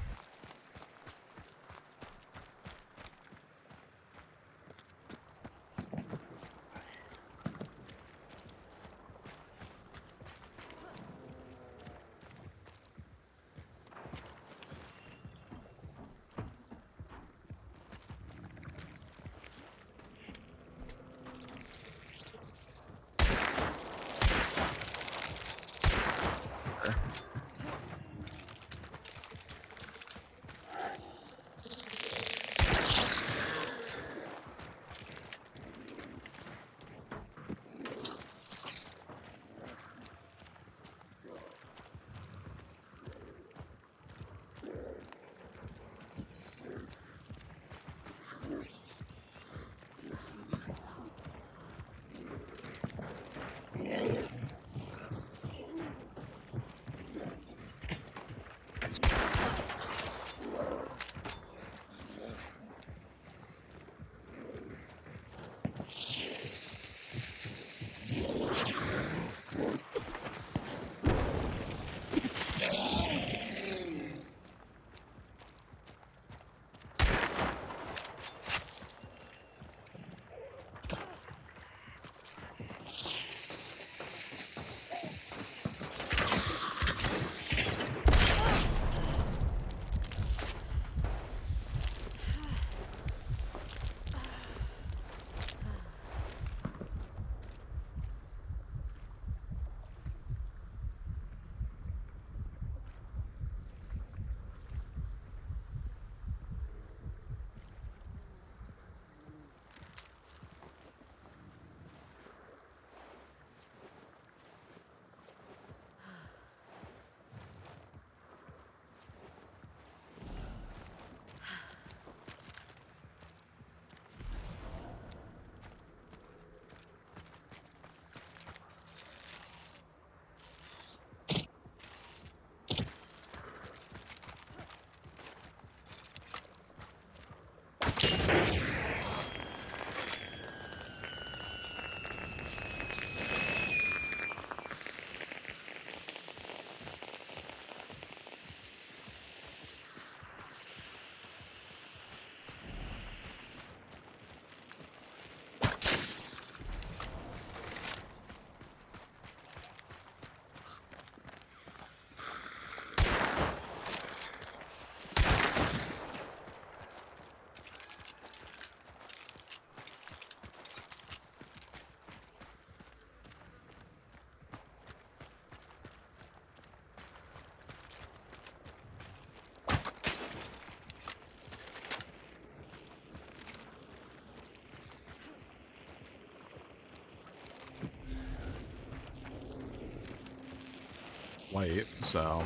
White, so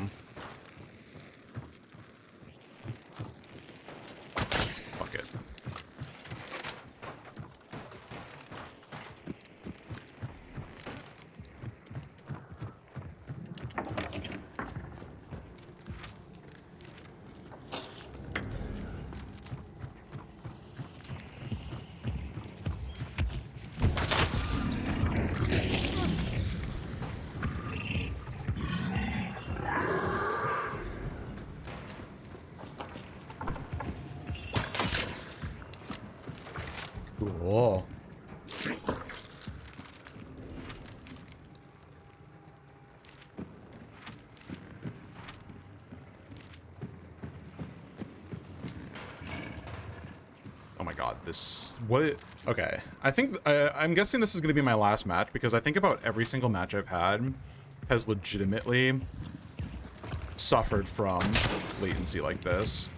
fuck it. Cool. Oh my god, this... What it... Okay, I think... I'm guessing this is going to be my last match, because I think about every single match I've had has legitimately suffered from latency like this.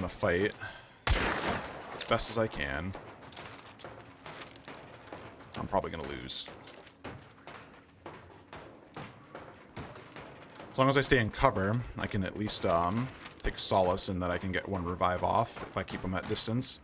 gonna fight as best as I can. I'm probably gonna lose. As long as I stay in cover, I can at least take solace in that I can get one revive off if I keep them at distance.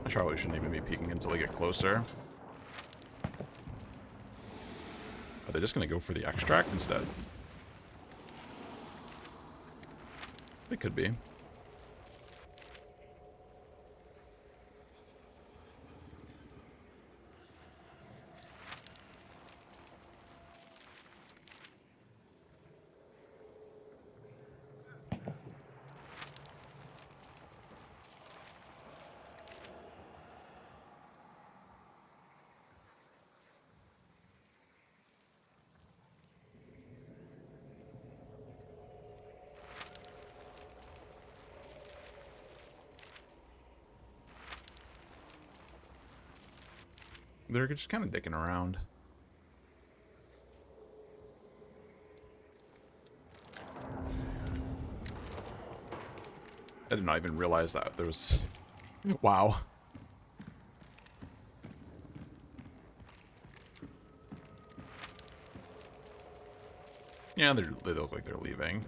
I probably shouldn't even be peeking until they get closer. Are they just going to go for the extract instead? They could be. They're just kind of dicking around. I did not even realize that there was... Wow. Yeah, they look like they're leaving.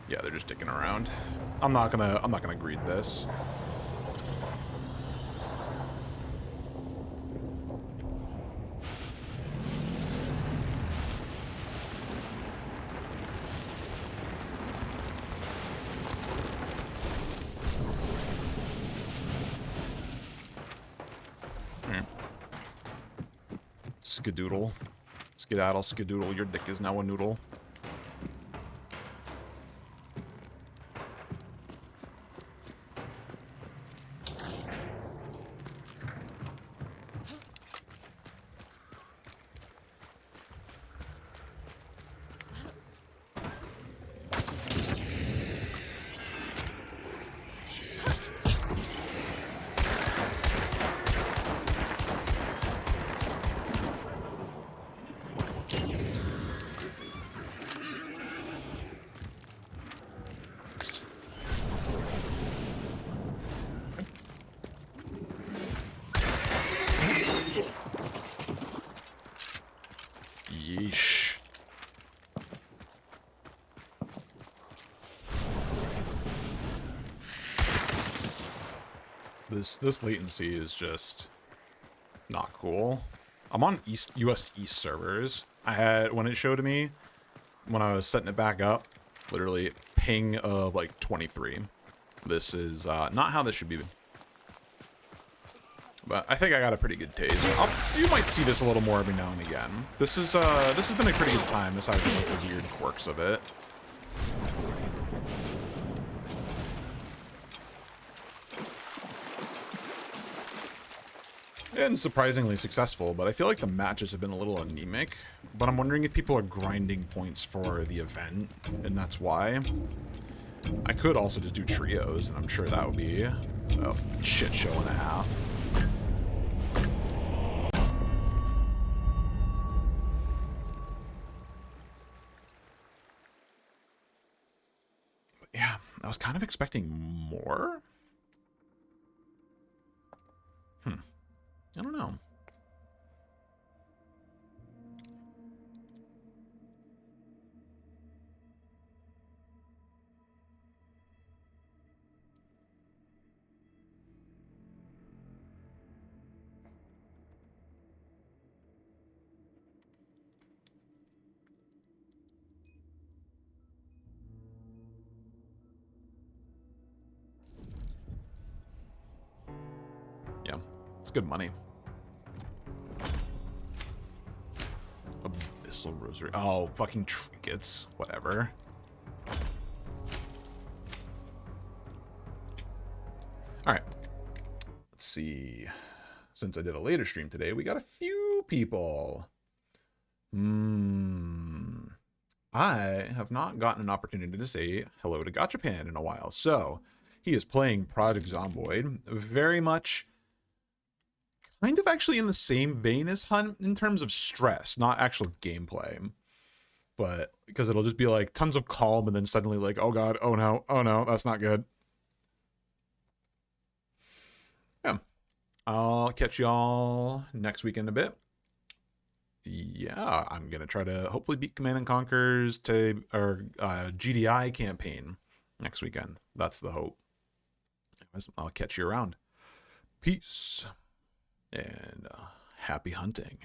Yeah, they're just dicking around. I'm not gonna greed this. Skadoodle. Skedaddle, skadoodle, your dick is now a noodle. Yeesh. This latency is just not cool. I'm on US East servers. I had, when it showed me, when I was setting it back up, literally ping of like 23. This is not how this should be. But I think I got a pretty good taste. You might see this a little more every now and again. This has been a pretty good time, aside from like the weird quirks of it. And surprisingly successful, but I feel like the matches have been a little anemic. But I'm wondering if people are grinding points for the event, and that's why. I could also just do trios, and I'm sure that would be a shit show and a half. But yeah, I was kind of expecting more. I don't know. Yeah, it's good money. Abyssal Rosary. Oh, fucking trinkets. Whatever. Alright. Let's see. Since I did a later stream today, we got a few people. I have not gotten an opportunity to say hello to Gotchapan in a while. So, he is playing Project Zomboid. Very much kind of actually in the same vein as Hunt in terms of stress, not actual gameplay. But because it'll just be like tons of calm and then suddenly like, oh god, oh no, that's not good. Yeah. I'll catch y'all next week in a bit. Yeah, I'm gonna try to hopefully beat Command and Conquer's GDI campaign next weekend. That's the hope. Anyways, I'll catch you around. Peace and happy hunting.